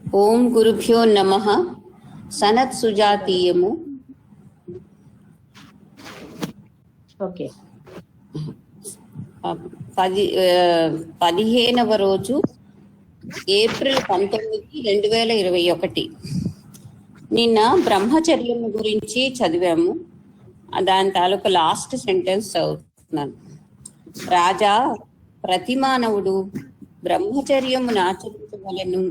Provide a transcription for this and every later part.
ఓం గురుభ్యో నమః. సనత్ సుజాతీయము. ఓకే. 15వ రోజు ఏప్రిల్ 19, 2021. నిన్న బ్రహ్మచర్యం గురించి చదివాము. దాని తాలూకు లాస్ట్ సెంటెన్స్ చదువుతున్నాను. రాజా, ప్రతి మానవుడు బ్రహ్మచర్యమును ఆచరించవలెను.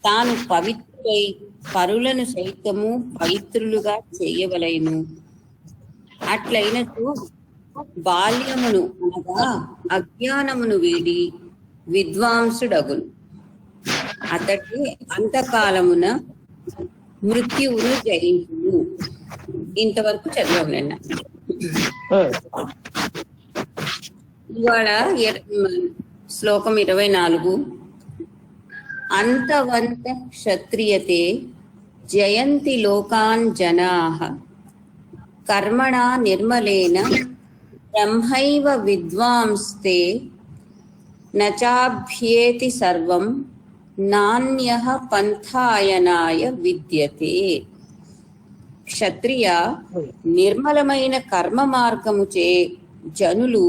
తాను పవిత్రుడై పరులను సైతము పవిత్రులుగా చేయవలెను. అట్లయినచో బాల్యమును అనగా అజ్ఞానమును వీడి విద్వాంసుడగును. అతడి అంతకాలమున మృత్యువును జయించును. ఇంతవరకు చదివాము నిన్న. ఇవాళ శ్లోకం 24. అంతవంత క్షత్రియతే జయంతి లోకాన్ జనాః కర్మణా నిర్మలేన బ్రహ్మైవ విద్వాంస్తే నచాభ్యేతి సర్వం నాన్యః పంథాయనాయ విద్యతే. క్షత్రియ, నిర్మలమైన కర్మ మార్గముచే జనులు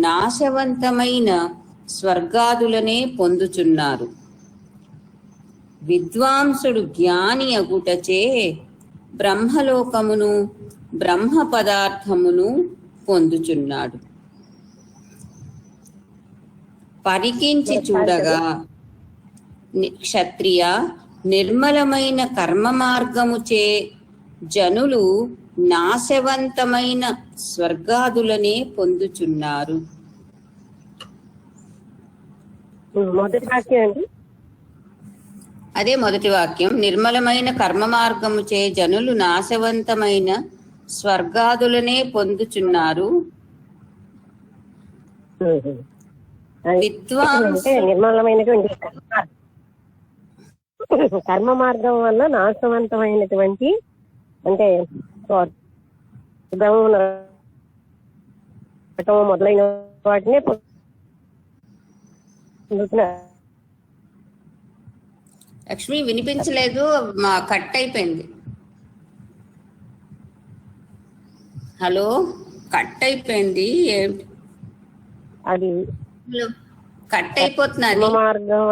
నాశవంతమైన స్వర్గాదులనే పొందుచున్నారు. విద్వాంసుడు జ్ఞాని అగుటచే బ్రహ్మలోకమును బ్రహ్మ పదార్థమును పొందుచున్నాడు. పరికించి చూడగా క్షత్రియ, నిర్మలమైన కర్మ మార్గముచే జనులు నాశవంతమైన స్వర్గాదులనే పొందుచున్నారు. మొదటి వాక్యం అండి. అదే మొదటి వాక్యం. నిర్మలమైన కర్మ మార్గముచే జనులు నాశవంతమైన స్వర్గాదులనే పొందుచున్నారు. నిర్మలమైనటువంటి కర్మ మార్గం వల్ల నాశవంతమైనటువంటి అంటే మొదలైన వాటినే లక్ష్మి వినిపించలేదు, మా కట్ అయిపోయింది. హలో, కట్ అయిపోయింది. ఏంటి అది కట్ అయిపోతున్నది. మార్గం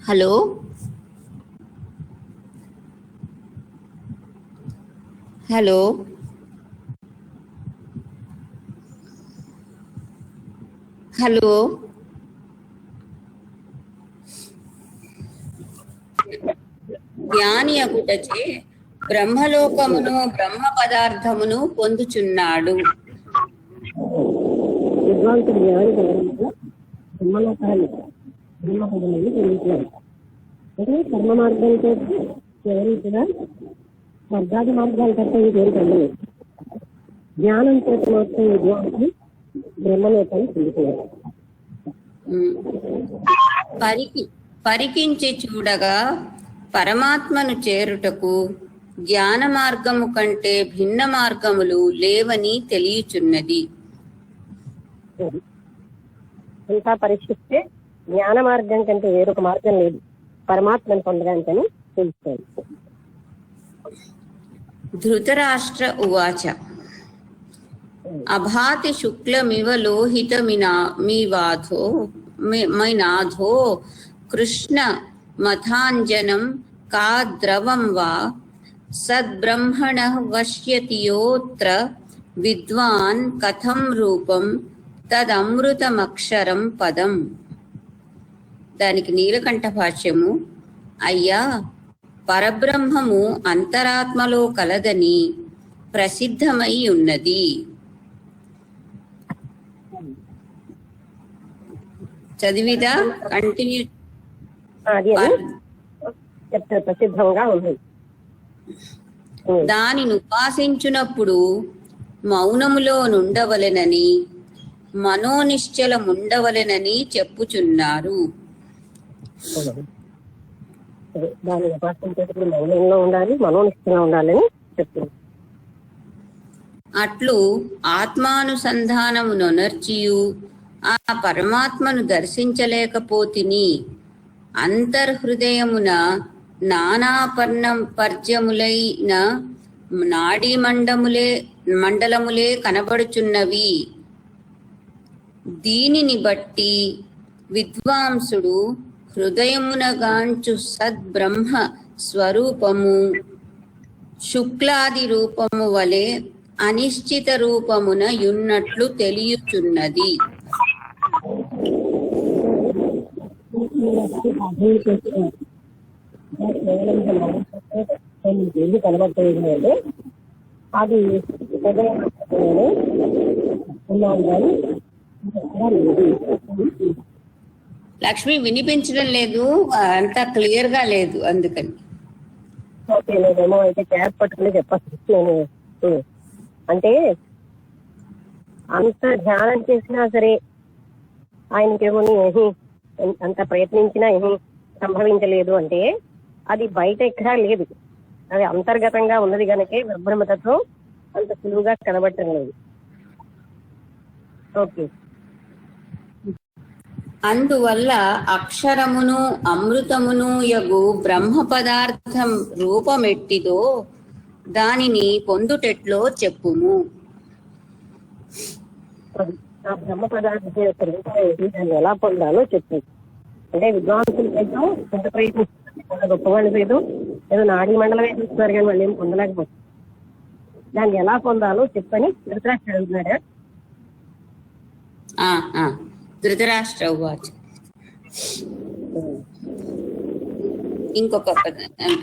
హలో, హలో, హలో. జ్ఞాని అగుటచే బ్రహ్మలోకమును బ్రహ్మ పదార్థమును పొందుచున్నాడు. విద్వాంసుడు జ్ఞాని బ్రహ్మలోకాన్ని బ్రహ్మపదములను పొందుతున్నాడు. అంటే కర్మ మార్గంతో ఎవరు కూడా స్వర్గాది మార్గాల తప్ప ఇంకేం పొందలేదు. జ్ఞానంతో మాత్రం విద్వాంసుడు బ్రహ్మలోకాన్ని పొందుతున్నాడు. పరికించి చూడగా పరమాత్మను చేరుటకు జ్ఞాన మార్గము కంటే భిన్న మార్గములు లేవని తెలియచున్నది. అంతా పరీక్షిస్తే జ్ఞాన మార్గం కంటే వేరొక మార్గం లేదు పరమాత్మను పొందడానికని తెలుస్తుంది. ధృతరాష్ట్ర ఉవాచ అభాతి శుక్లమివ లోహితమివాధో మైనాధో కృష్ణ మథాంజనం కా ద్రవం వా సద్బ్రహ్మణ వశ్యతియోత్ర విద్వాన్ కథం రూపం తదమృతమక్షరం పదం. దానికి నీలకంఠ భాష్యము. అయ్యా, పరబ్రహ్మము అంతరాత్మలో కలదని ప్రసిద్ధమై ఉన్నది. చదివిదా? కంటిన్యూ. ప్రసిద్ధంగా ఉంది. దానిని ఉపాసించునప్పుడు మౌనములో నుండవలెనని మనోనిశ్చలముండవలెనని చెప్పుచున్నారు. దాని ఉపాసించేటప్పుడు మౌనంలో ఉండాలి, మనోనిష్టంగా ఉండాలని చెప్తుంది. అట్లు ఆత్మానుసంధానమునొనర్చియు ఆ పరమాత్మను దర్శించలేకపోతిని. అంతర్హృదయమున పర్జములైన నాడీ మండలములే కనబడుచున్నవి. దీనిని బట్టి విద్వాంసుడు హృదయమునగాంచు సద్బ్రహ్మ స్వరూపము శుక్లాది రూపము వలె అనిశ్చిత రూపమున యున్నట్లు తెలియుచున్నది. కనబడుతుంది. అది లక్ష్మి వినిపించడం లేదు, అంత క్లియర్ గా లేదు, అందుకని. ఓకే, లేదేమో అయితే క్యాప్ పట్టుకుని చెప్పచ్చు. నేను అంటే అంత ధ్యానం చేసినా సరే ఆయనకేమో ఏమీ అంత ప్రయత్నించినా ఏమీ సంభవించలేదు అంటే అది బయట ఎక్కడా లేదు, అది అంతర్గతంగా ఉన్నది కనుకే బ్రహ్మతత్వం అంత సులువుగా కనబడటం లేదు. ఓకే. అందువల్ల అక్షరమును అమృతమును యగు బ్రహ్మ పదార్థం రూపమెట్టిదో దానిని పొందుటెట్లో చెప్పుము. ఆ బ్రహ్మ పదార్థం యొక్క రూపం ఏంటి, దాన్ని ఎలా పొందాలో చెప్పు. అంటే విద్వాంసులు సైతం ఎంత ప్రయత్నిస్తున్నారు, గొప్పవాళ్ళు సైతం ఏదో నాడీ మండలమే చూస్తున్నారు కానీ వాళ్ళు ఏం పొందలేకపోతున్నారు. దాన్ని ఎలా పొందాలో చెప్పని ధృతరాష్ట్రుడు అడుగుతున్నాడా? ధృతరాష్ట్ర ఉవాచ. ఇంకొక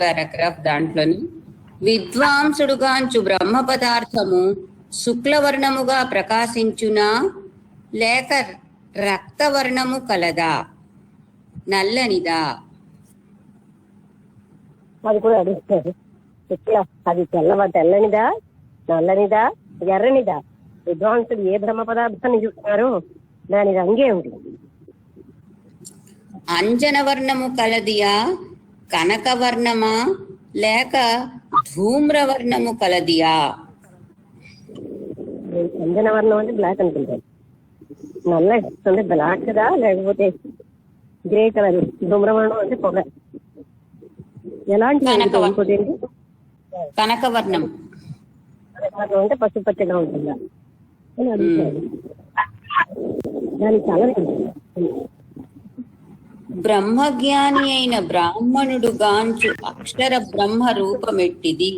పారాగ్రాఫ్ దాంట్లోని, విద్వాంసుడుగాంచు బ్రహ్మ పదార్థము శుక్లవర్ణముగా ప్రకాశించునా లేక రక్తవర్ణము కలదా, నల్లనిదా? అది కూడా అడుగుతారు. అది తెల్లనిదా, నల్లనిదా, ఎర్రనిదా? విద్వాంసుడు ఏ బ్రహ్మ పదార్థాన్ని చూస్తున్నారు, దాని రంగే ఉంది. అంజనవర్ణము కలదియా, కనకవర్ణమా లేక ధూమ్రవర్ణము కలదియా? అంజనవర్ణం అంటే బ్లాక్ అనుకుంటాను, నల్ల అంటే బ్లాక్ దా లేకపోతే గ్రే కలర్, ధూమ్రవర్ణం అంటే పొగ. ఎలాంటి ఇంకోటి ఏంటి, కనకవర్ణం అంటే పసుపచ్చగా ఉంటుందా అని అడుగుతారు. దానికి చాలా బ్రహ్మజ్ఞాని అయిన బ్రాహ్మణుడు గాంచు అక్షర బ్రహ్మ రూపమెట్టిది.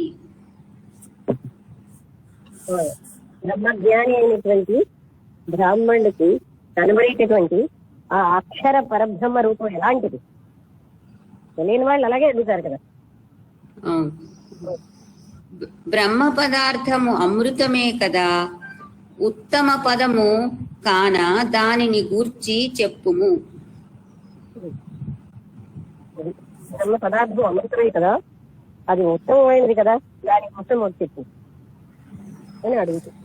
బ్రహ్మజ్ఞాని అయినటువంటి బ్రాహ్మణుడికి కనబడేటటువంటి ఆ అక్షర పరబ్రహ్మ రూపం ఎలాంటిది? తెలియని వాళ్ళు అలాగే అడుగుతారు కదా. బ్రహ్మ పదార్థము అమృతమే కదా, ఉత్తమ పదము కాన దానిని గూర్చి చెప్పుము. బ్రహ్మ పదార్థం అమృతమే కదా, అది ఉత్తమమైనది కదా, దానికోసం చెప్పు అని అడుగుతుంది.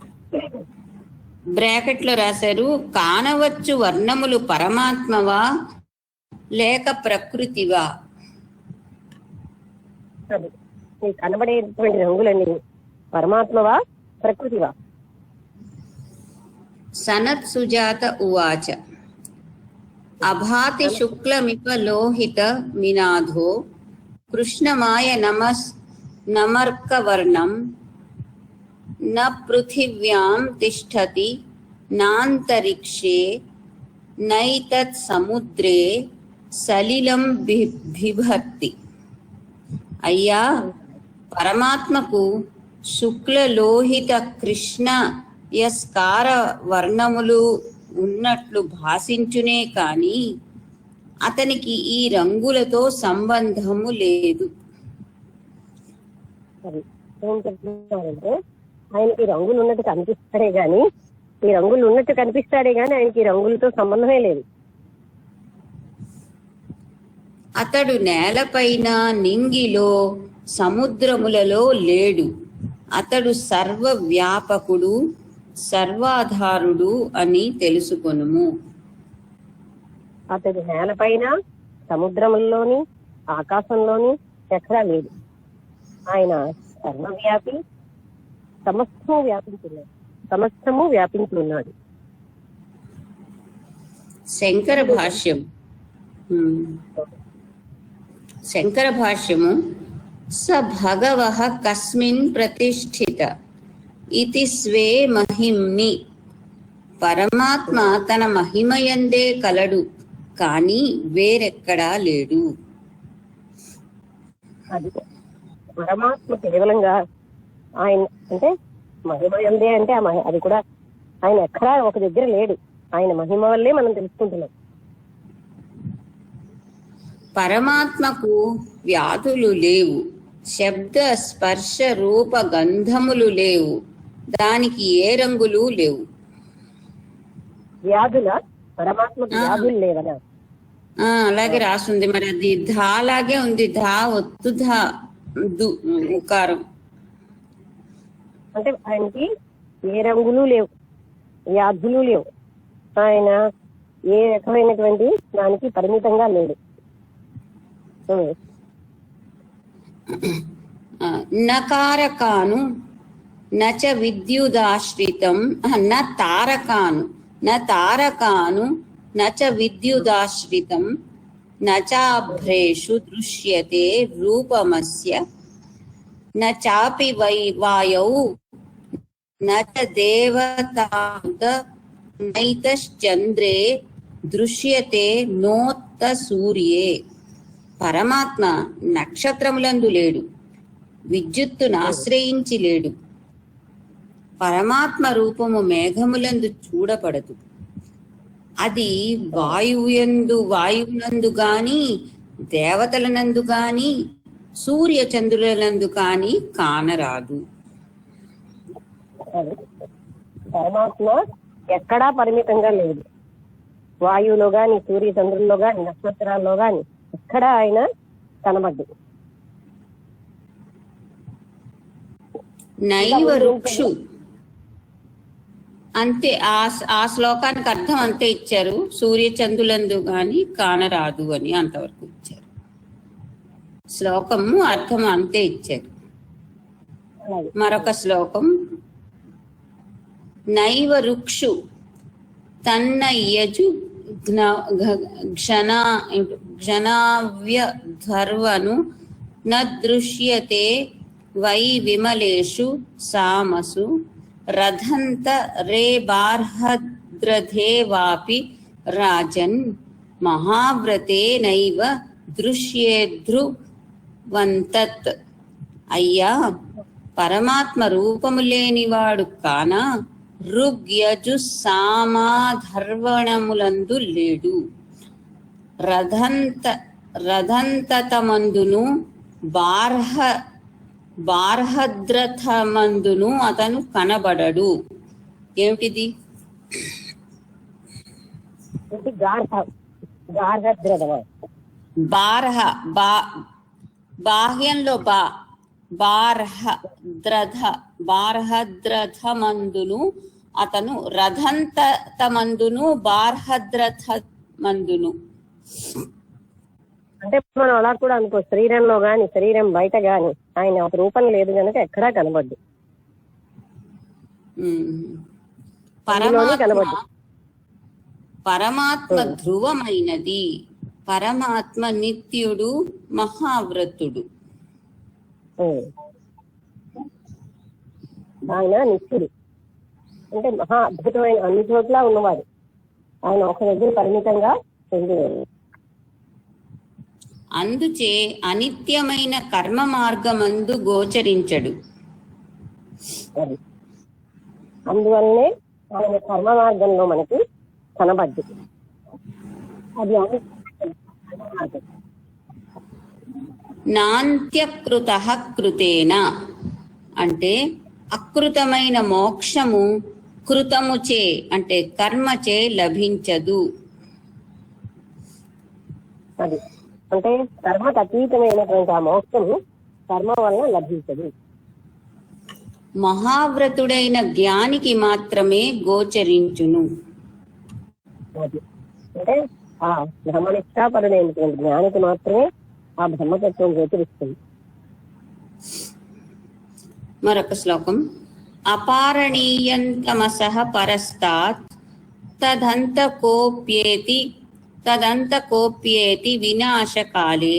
బ్రాకెట్ లో రాశారు, కానవచ్చు వర్ణములు పరమాత్మవా లేక ప్రకృతివా? కనబడేటువంటి రంగులన్నీ పరమాత్మవా ప్రకృతివా? సనత్ సుజాత ఉవాచ. అభాతి శుక్లమివ లోహిత మినాధో కృష్ణమాయ నమర్కవర్ణం న పృథివ్యాం తిష్టతి నాంతరిక్షే నైతత్ సముద్రే సలిలం బిభర్తి. అయ్యా, పరమాత్మకు శుక్ల లోహిత కృష్ణ యస్కార వర్ణములు ఉన్నట్లు భాషించునే కాని అతనికి ఈ రంగులతో సంబంధము లేదు. ఏం చెప్తున్నారంటే ఆయనకి రంగులు ఉన్నట్టు కనిపిస్తాడే గాని, ఈ రంగులు ఉన్నట్టు కనిపిస్తాడే గాని ఆయనకి రంగులతో సంబంధమే లేదు. అతడు నేలపైన, నింగిలో, సముద్రములలో లేడు. అతడు సర్వ వ్యాపకుడు, సర్వాధారుడు అని తెలుసుకొనుము. అతడు నేలపైన, సముద్రముల్లోని, ఆకాశంలోని ఎక్కడా లేదు. ఆయన సర్వవ్యాపి, సమస్తము వ్యాపించున్నాడు, సమస్తము వ్యాపించున్నాడు. శంకర భాష్యం. శంకర భాష్యము స భగవః కస్మిన్ ప్రతిష్ఠిత ఇతి స్వే మహిమ్ని. పరమాత్మ తన మహిమయందే కలడు, కానీ వేరెక్కడా లేడు. అది పరమాత్మ కేవలంగా ఆయన అంటే మహిమ ఎందే అంటే అది కూడా ఆయన ఎక్కడా ఒక దగ్గర లేడు. ఆయన మహిమ వల్లే మనం తెలుసుకుంటున్నాం. పరమాత్మకు వ్యాధులు లేవు, శబ్ద స్పర్శ రూప గంధములు లేవు, దానికి ఏ రంగులు లేవు. వ్యాధుల పరమాత్మకు వ్యాధులు లేవనా? అలాగే రాస్తుంది. మరి అది ధా లాగే ఉంది. ధా ఒత్తు ధా ఉకారం. అంటే ఆయనకి ఏ రంగులు లేవు, వ్యాధులు లేవు. ఆయన ఏ రకమైనటువంటి దానికి పరిమితంగా లేడు. నకారకాను నచ విద్యుదాశ్రితం న తారకాను నచ విద్యుదాశ్రితం నచాభ్రేషు దృశ్యతే రూపమస్య నచాపి వాయౌ నచ దేవతాంత నైతశ్చంద్రే దృశ్యతే నోత్త సూర్యే. పరమాత్మ నక్షత్రములందు లేడు, విద్యుత్తును ఆశ్రయించి లేడు. పరమాత్మ రూపము మేఘములందు చూడపడదు. అది వాయువునందు గాని, దేవతలనందు గాని, సూర్య చంద్రులనందు కాని కానరాదు. పరమాత్మ ఎక్కడా పరిమితంగా లేదు. వాయువులో గాని, సూర్య చంద్రుల్లో గాని, నక్షత్రాల్లో గాని ఎక్కడా ఆయన కనబడ్డు. నైవ రుక్షు అంతే. ఆ శ్లోకానికి అర్థం అంతే ఇచ్చారు. సూర్య చంద్రులందు గాని కానరాదు అని అంతవరకు ఇచ్చారు. శ్లోకము అర్థం అంతే ఇచ్చారు. మరొక శ్లోకం నైవ రుక్షు తన్న యజు ఘనావ్యధర్వను న దృశ్యతే వై విమలేషు సామసు రథంత రేబార్హద్రధే వాపి రాజన్ మహావ్రతే నైవ దృశ్యేద్రువంతత్. అయ్యా, పరమాత్మ రూపము లేనివాడు కాన ఋగ్యజు సామాధర్వణములందు లేడు. రథంతమందును బార్హద్రథమందును అతను కనబడడు. ఏమిటిది? బాహ్యంలో బార్హద్రథమందును అతను రథంతమందును బార్హద్రథమందును. అంటే మనం అలా కూడా అనుకో, శరీరంలో గాని శరీరం బయట గాని ఆయన ఒక రూపం లేదు కనుక ఎక్కడా కనబడ్డు. పరమాత్మ ధ్రువమైనది. పరమాత్మ నిత్యుడు, మహావ్రతుడు. ఆయన నిత్యుడు అంటే మహా అద్భుతమైన అన్ని చోట్ల ఉన్నవాడు. ఆయన ఒక దగ్గర పరిమితంగా చెందినవాడు. అందుచే అనిత్యమైన కర్మ మార్గమందు గోచరించడు. అందువల్లనే ఆయన కర్మ మార్గంలో మనకి కనబడ్డు. అది నాంత్యకృత కృతేన అంటే అకృతమైన మోక్షము కృతముచే అంటే కర్మచే లభించదు. అది అంటే కర్మకు అతీతమైనటువంటి ఆ మోక్షము కర్మ వలన లభించదు. మహావ్రతుడైన జ్ఞానికి మాత్రమే గోచరించును. అంటే ఆ బ్రహ్మనిష్టాపరుడైనటువంటి జ్ఞానికి మాత్రమే ఆ బ్రహ్మతత్వం గోచరిస్తుంది. మరొక శ్లోకం అపారణీయంతమసః పరస్తాత్ తదంతకోప్యేతి వినాశకాలే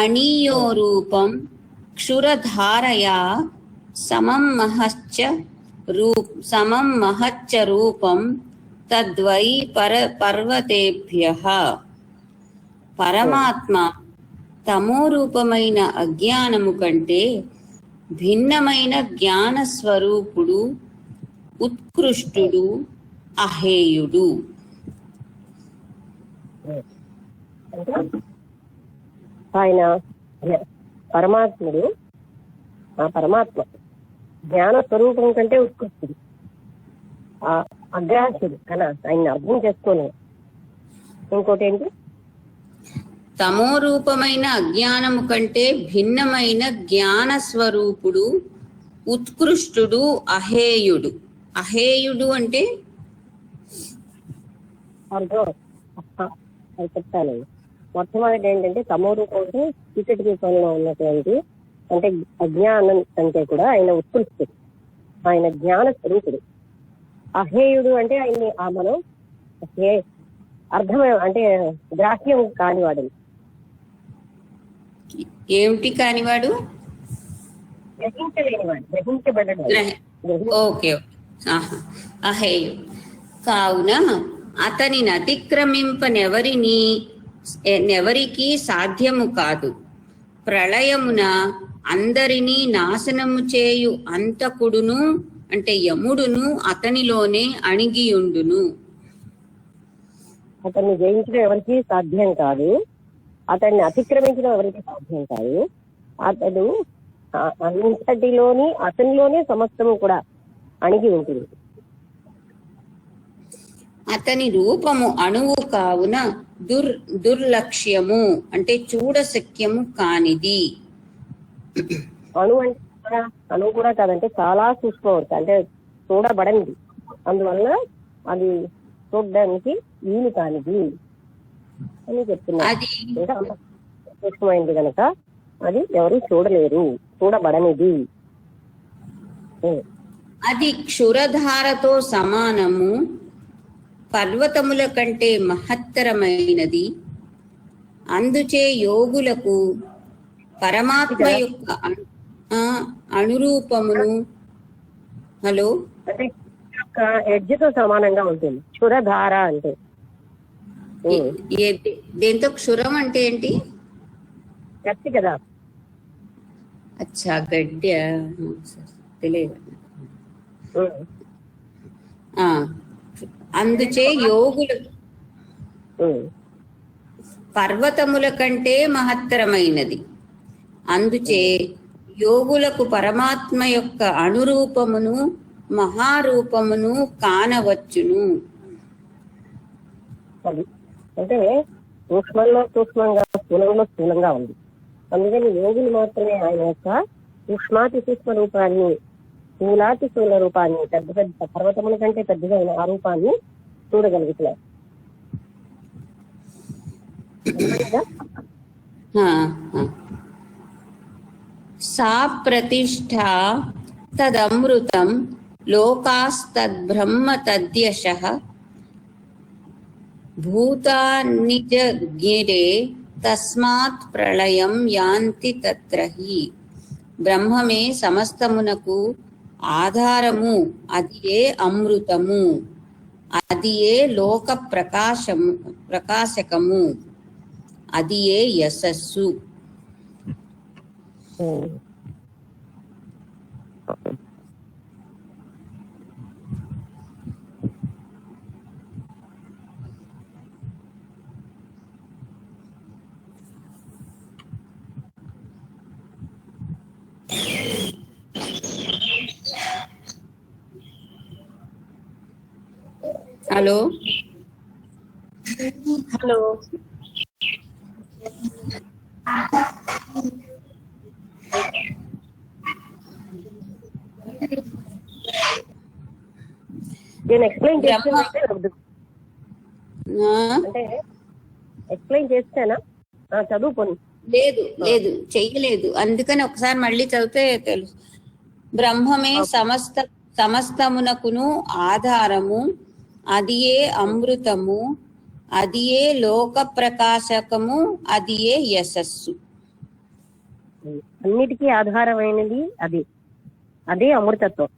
అణీయో రూపం క్షురధారయా సమం మహచ్చ రూపం తద్వై పర్వతేభ్యః. పరమాత్మ తమోరూపమైన అజ్ఞానము కంటే భిన్నమైన జ్ఞాన స్వరూపుడు, ఉత్కృష్టుడు, అహేయుడు. ఆయన పరమాత్ముడు, ఆ పరమాత్మ జ్ఞాన స్వరూపం కంటే ఉత్కృష్టుడు, అగ్రాహ్యుడు కదా, ఆయన అర్థం చేసుకోలేదు. ఇంకోటి ఏంటి? తమోరూపమైన అజ్ఞానము కంటే భిన్నమైన జ్ఞాన స్వరూపుడు, ఉత్కృష్టుడు, అహేయుడు. అహేయుడు అంటే చెప్తాను. మొట్టమొదటి ఏంటంటే తమో రూపం అంటే చీకటి రూపంలో ఉన్నటువంటి, అంటే అజ్ఞానం కంటే కూడా ఆయన ఉత్కృష్టుడు, ఆయన జ్ఞాన స్వరూపుడు. అహేయుడు అంటే ఆయన్ని మనం అర్థమే అంటే గ్రాహ్యం కానివాడు. ఏమిటి కానివాడు? గ్రహించలేనివాడు, గ్రహించబడ్డాడు. ఓకే, అహేయుడు. కావున అతనిని అతిక్రమింపనెవరికి సాధ్యము కాదు. ప్రళయమున అందరినీ నాశనము చేయు అంతకుడును అంటే యముడును అతనిలోనే అణిగియుండును. అతన్ని జయించడం ఎవరికి సాధ్యం కాదు, అతన్ని అతిక్రమించడం ఎవరికి సాధ్యం కాదు. అతడు అంతటిలోని అతనిలోనే సమస్తము కూడా అణిగి ఉంటుంది. అతని రూపము అణువు కావున దుర్లక్ష్యము అంటే చూడశక్యము కానిది. అణువు అంటే అణువు కూడా కాదంటే చాలా సూక్ష్మవర్తి, అంటే చూడబడనిది. అందువల్ల అది చూడడానికి వీలు కానిది అని చెప్తున్నారు. సూక్ష్మమైంది కనుక అది ఎవరు చూడలేరు, చూడబడనిది. అది క్షురధారతో సమానము, పర్వతముల కంటే మహత్తరమైనది. అందుచే యోగులకు పరమాత్మ యొక్క అనురూపమును అంటే ఎడ్జ్తో సమానంగా ఉంటుంది క్షురధార అంటే. దేంతో క్షురం అంటే ఏంటి? గట్టి కదా. అచ్చా, గడ్డ తెలియదు. అందుచే యోగులు పర్వతముల కంటే మహత్తరమైనది. అందుచే యోగులకు పరమాత్మ యొక్క అనురూపమును మహారూపమును కానవచ్చును. అంటే సూక్ష్మంలో సూక్ష్మంగా, స్థూలంలో స్థూలంగా ఉంది. అందుకని యోగులు మాత్రమే ఆయన యొక్క సూక్ష్మాతి సూక్ష్మ రూపాన్ని, స్థూలాతి స్థూల రూపాన్ని, పెద్ద పెద్ద పర్వతముల కంటే పెద్దగా అయిన ఆ రూపాన్ని చూడగలుగుతున్నారు. సా ప్రతిష్ఠ తదమృతం లోకాస్తద్బ్రహ్మ తద్యశః భూతాన్నిజజ్ఞిరే తస్మాత్ ప్రళయం యాంతి తత్రహి. బ్రహ్మమే సమస్తమునకు ఆధారము, అది ఏ అమృతము, అది ఏ లోక ప్రకాశకము, అది ఏ యశస్సు. హలో హలో నేను ఎక్స్ప్లెయిన్ చేస్తాను అంటే ఎక్స్ప్లెయిన్ చేస్తానా? చదువుకోండి. లేదు చెయ్యలేదు, అందుకని ఒకసారి మళ్ళీ చదివితే తెలుసు. బ్రహ్మమే సమస్తమునకును ఆధారము, అదియే అమృతము, అదియే లోక ప్రకాశకము, అదియే యశస్సు. అన్నిటికీ ఆధారమైనది అది, అదే అమృతత్వం.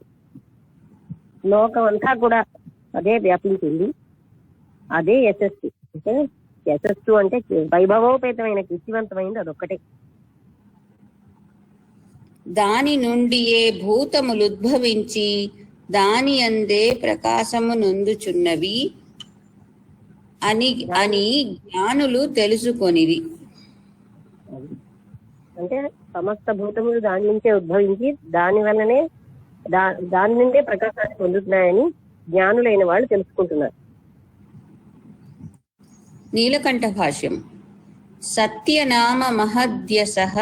లోకం అంతా కూడా అదే వ్యాపించింది, అదే యశస్సు. అంటే యశస్సు అంటే వైభవోపేతమైన కీర్తివంతమైంది అదొక్కటే. దాని నుండి ఏ భూతములు ఉద్భవించి దాని అందే ప్రకాశము నొందుచున్నవి అని అని జ్ఞానులు తెలుసుకొనిరి. అంటే సమస్త భూతములు దాని నుంచే ఉద్భవించి దాని వల్లనే దాని నుండే ప్రకాశాన్ని పొందుతున్నాయని జ్ఞానులైన వాళ్ళు తెలుసుకుంటున్నారు. నీలకంఠ భాష్యం. సత్యనామ మహద్యసః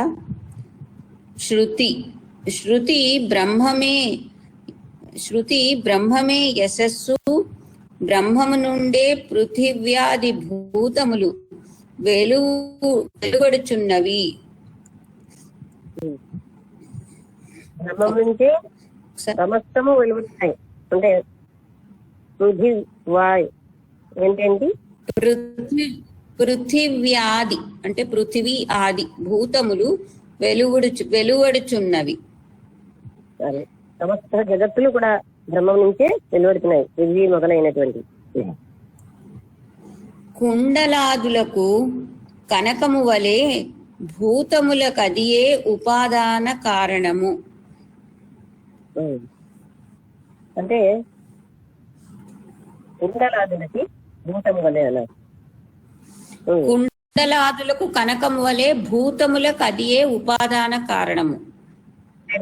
శృతి బ్రహ్మమే యశస్సు, బ్రహ్మము నుండే పృథివ్యాది భూతములు వెలువడుచున్నవి. బ్రహ్మం నుంచే సమస్తము వెలువడుతాయి. అంటే ఏంటండి పృథివ్యాది అంటే పృథివీ ఆది భూతములు వెలువడుచున్నవి. సమస్త జగత్తులు కూడా బ్రహ్మం నుంచే వెలువడుతున్నాయి, పృథివీ మొదలైనటువంటి. కుండలాదులకు కనకము వలె భూతములకు అదియే ఉపాదాన కారణము. అంటే కుండలాదులకి భూతము వలె అన్నారు. కుండలాదులకు కనకము వలె భూతములకు అదియే ఉపాదాన కారణము.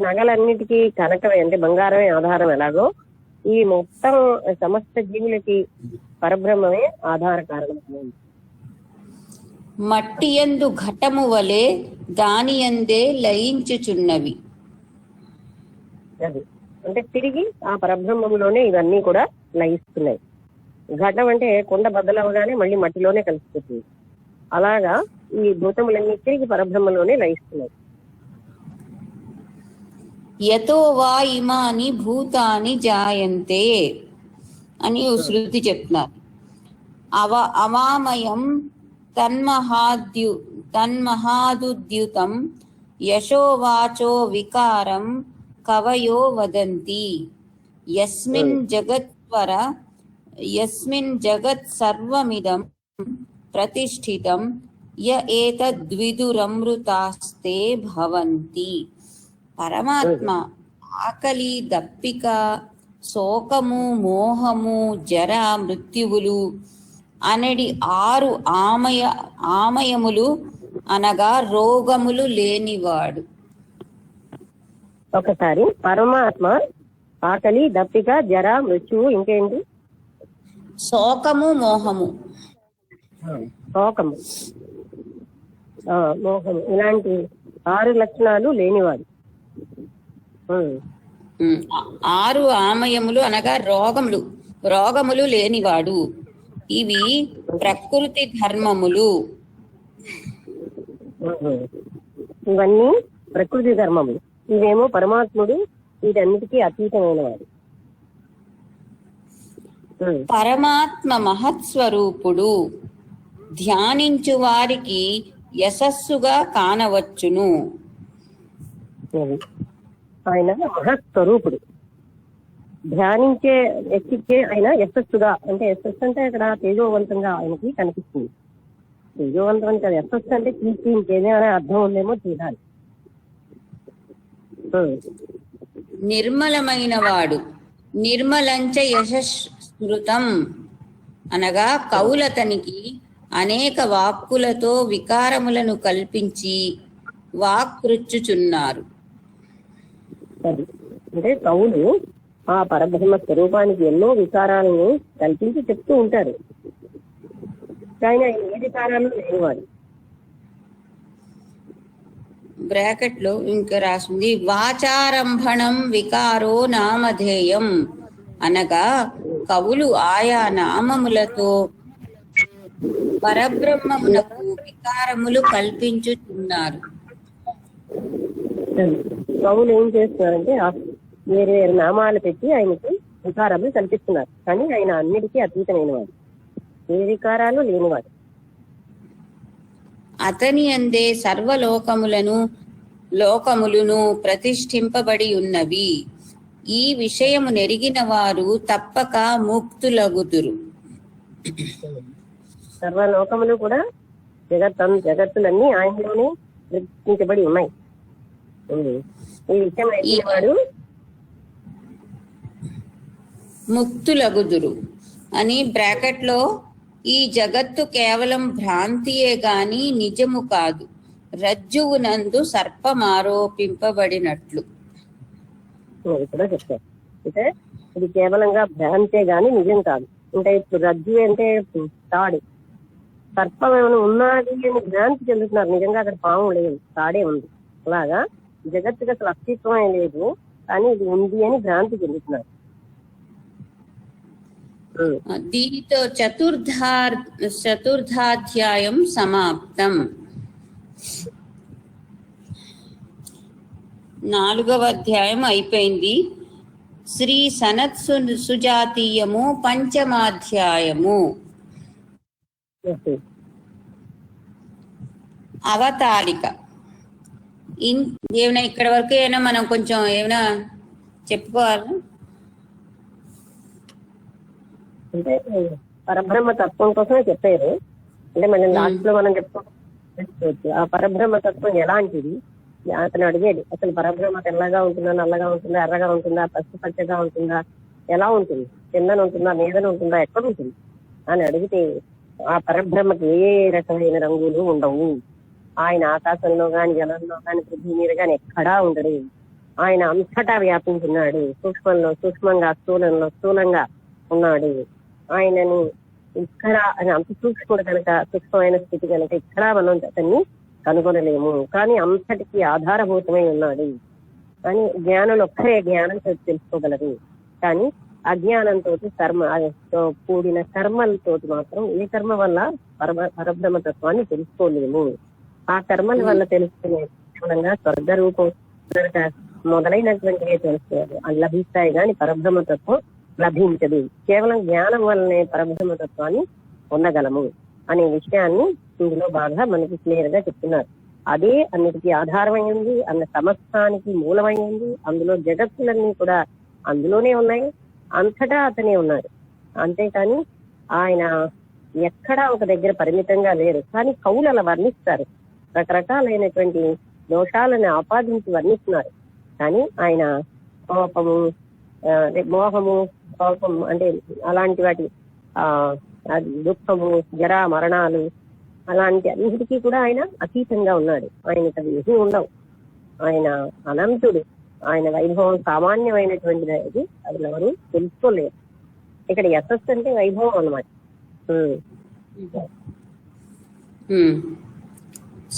నగలన్నిటికీ కనకమే అంటే బంగారమే ఆధారం ఎలాగో, ఈ మొత్తం సమస్త జీవులకి పరబ్రహ్మమే ఆధార కారణం. మట్టి యందు ఘటము వలె దాని యందే లయించుచున్నవి. అది అంటే తిరిగి ఆ పరబ్రహ్మంలోనే ఇవన్నీ కూడా లయిస్తున్నాయి. ఘటం అంటే కొండ బద్దలవగానే మళ్ళీ మట్టిలోనే కలిసిపోతుంది. అలాగా ఈ భూతములన్నీ తిరిగి పరబ్రహ్మంలోనే లయిస్తున్నాయి. యతో వా ఇమాని భూతాని జాయంతే అని శృతి చెప్తున్నారు. అవామయం తన్మహాదుద్యుతం యశోవాచో వికారం కవయో వదంతి. యస్మిన్ జగత్ సర్వమిదం ప్రతిష్ఠితం య ఏతద్విదురమృతాస్తే భవంతి. పరమాత్మ ఆకలి, దప్పిక, శోకము, మోహము, జర, మృత్యువులు అనడి 6 ఆమయములు అనగా రోగములు లేనివాడు. ఒకసారి పరమాత్మ ఆకలి, దప్పిక, జర, మృత్యువు, ఇంకేంటి? శోకము, మోహము. శోకము, మోహము ఇలాంటి 6 లక్షణాలు లేనివాడు. 6 ఆమయములు అనగా రోగములు లేనివాడు. ఇవి ప్రకృతి ధర్మములు. ఇవన్నీ ప్రకృతి ధర్మములు. ఇవేమో పరమాత్ముడు వీటన్నిటికీ అతీతమైన వాడు. పరమాత్మ మహత్స్వరూపుడు, ధ్యానించు వారికి యశస్సుగా కానవచ్చును. ఆయన మహస్వరూపుడు, ధ్యానించే వ్యక్తికే ఆయన యశస్సుగా, అంటే యశస్సు అంటే అక్కడ తేజోవంతంగా ఆయనకి కనిపిస్తుంది. తేజోవంతం అని కదా, యశస్సు అంటే కీర్తి, ఇంకేదైనా అర్థం ఉందేమో చూడాలి. నిర్మలమైన వాడు, నిర్మలంచ యశస్మృతం అనగా కవులతనికి అనేక వాక్కులతో వికారములను కల్పించి వాక్కృచ్చుచున్నారు. అంటే కవులు ఆ పరబ్రహ్మ స్వరూపానికి ఎన్నో వికారాలను కల్పించి చెప్తూ ఉంటారు, కానీ ఆయన ఏ వికారాలు లేనివాడు. బ్రాకెట్ లో ఇంకా రాసింది వాచారంభణం వికారో నామధేయం అనగా కవులు ఆయా నామములతో పరబ్రహ్మమునకు వికారములు కల్పించుతున్నారు. కవులు ఏం చేస్తున్నారంటే వేరు వేరు నామాలు పెట్టి ఆయనకి వికారాలు కల్పిస్తున్నారు. కానీ ఆయన అన్నిటికీ అతీతమైన వాడు, ఏ వికారాలు లేనివాడు. అతని అందే లోకములను ప్రతిష్ఠింపబడి ఉన్నవి. ఈ విషయము నెరిగిన వారు తప్పక ముక్తులగుదురు. సర్వలోకములు కూడా జగత్తులన్నీ ఆయనలోనే ప్రతిష్ఠించబడి ఉన్నాయి. ఈ విషయం వాడు ముక్తులగుదురు అని బ్రాకెట్ లో, ఈ జగత్తు కేవలం భ్రాంతియే గాని నిజము కాదు, రజ్జువునందు సర్పమారోపింపబడినట్లు కూడా చెప్తారు. అంటే ఇది కేవలంగా భ్రాంతే గాని నిజం కాదు. అంటే ఇప్పుడు రజ్జు అంటే తాడు, సర్పం ఏమైనా ఉన్నది అని భ్రాంతి చెందుతున్నారు. నిజంగా అక్కడ పాము లేదు, తాడే ఉంది. అలాగా జగత్తుకి అసలు అస్తిత్వమే లేదు, కానీ ఇది ఉంది అని భ్రాంతి చెందుతున్నారు. దీనితో చతుర్థాధ్యాయం సమాప్తం. 4వ అధ్యాయం అయిపోయింది. శ్రీ సనత్ సుజాతీయము 5వ అధ్యాయము అవతారిక. ఏమైనా ఇక్కడ వరకు ఏమైనా మనం కొంచెం ఏమైనా చెప్పుకోవాలి? అంటే పరబ్రహ్మ తత్వం కోసమే చెప్పారు. అంటే మళ్ళీ లాస్ట్ లో మనం చెప్పుకోవచ్చు ఆ పరబ్రహ్మ తత్వం ఎలాంటిది. అతను అడిగేది, అసలు పరబ్రహ్మ తెల్లగా ఉంటుందా, నల్లగా ఉంటుందా, ఎర్రగా ఉంటుందా, పచ్చిగా ఉంటుందా, ఎలా ఉంటుంది, కిందన ఉంటుందా, మీదన ఉంటుందా, ఎక్కడ ఉంటుంది అని అడిగితే ఆ పరబ్రహ్మకి ఏ రకమైన రంగులు ఉండవు. ఆయన ఆకాశంలో గాని, జలంలో గాని, పృథ్వీ మీద గాని ఎక్కడా ఉండడు. ఆయన అంతటా వ్యాపించున్నాడు. సూక్ష్మంలో సూక్ష్మంగా, స్థూలంలో స్థూలంగా ఉన్నాడు. ఆయనని ఇక్కడ అంత సూక్ష్ముడు కనుక, సూక్ష్మమైన స్థితి కనుక ఇక్కడ మనం అతన్ని కనుగొనలేము. కానీ అంతటికి ఆధారభూతమై ఉన్నాడు. కానీ జ్ఞానులు ఒక్కరే జ్ఞానం తెలుసుకోగలరు. కానీ అజ్ఞానంతో కూడిన కర్మలతోటి మాత్రం ఏ కర్మ వల్ల పరబ్రహ్మతత్వాన్ని తెలుసుకోలేము. ఆ కర్మల వల్ల తెలుసుకునే మూలంగా స్వర్గ రూపం మొదలైనటువంటివే తెలుసుకోవాలి, అది లభిస్తాయి. కానీ పరబ్రహ్మతత్వం లభించదు. కేవలం జ్ఞానం వల్లనే పరబ్రహ్మతత్వాన్ని పొందగలము అనే విషయాన్ని ఇందులో బాగా మనకి క్లియర్ గా చెప్తున్నారు. అదే అన్నిటికీ ఆధారమైంది, అన్న సమస్తానికి మూలమైంది. అందులో జగత్తులన్నీ కూడా అందులోనే ఉన్నాయి, అంతటా అతనే ఉన్నాడు. అంతేకాని ఆయన ఎక్కడా ఒక దగ్గర పరిమితంగా లేరు. కానీ కవులు అలా వర్ణిస్తారు, రకరకాలైనటువంటి దోషాలను ఆపాదించి వర్ణిస్తున్నారు. కానీ ఆయన కోపము, మోహము, కోపం అంటే అలాంటి వాటి దుఃఖము, జరా మరణాలు అలాంటి అన్నిటికీ కూడా ఆయన అతీతంగా ఉన్నాడు. ఆయనకి అవి ఏమీ ఉండవు. ఆయన అనంతుడు. ఆయన వైభవం సామాన్యమైనటువంటిది. అది ఎవరు తెలుసుకోలేరు. ఇక్కడ యశస్సు అంటే వైభవం అన్నమాట.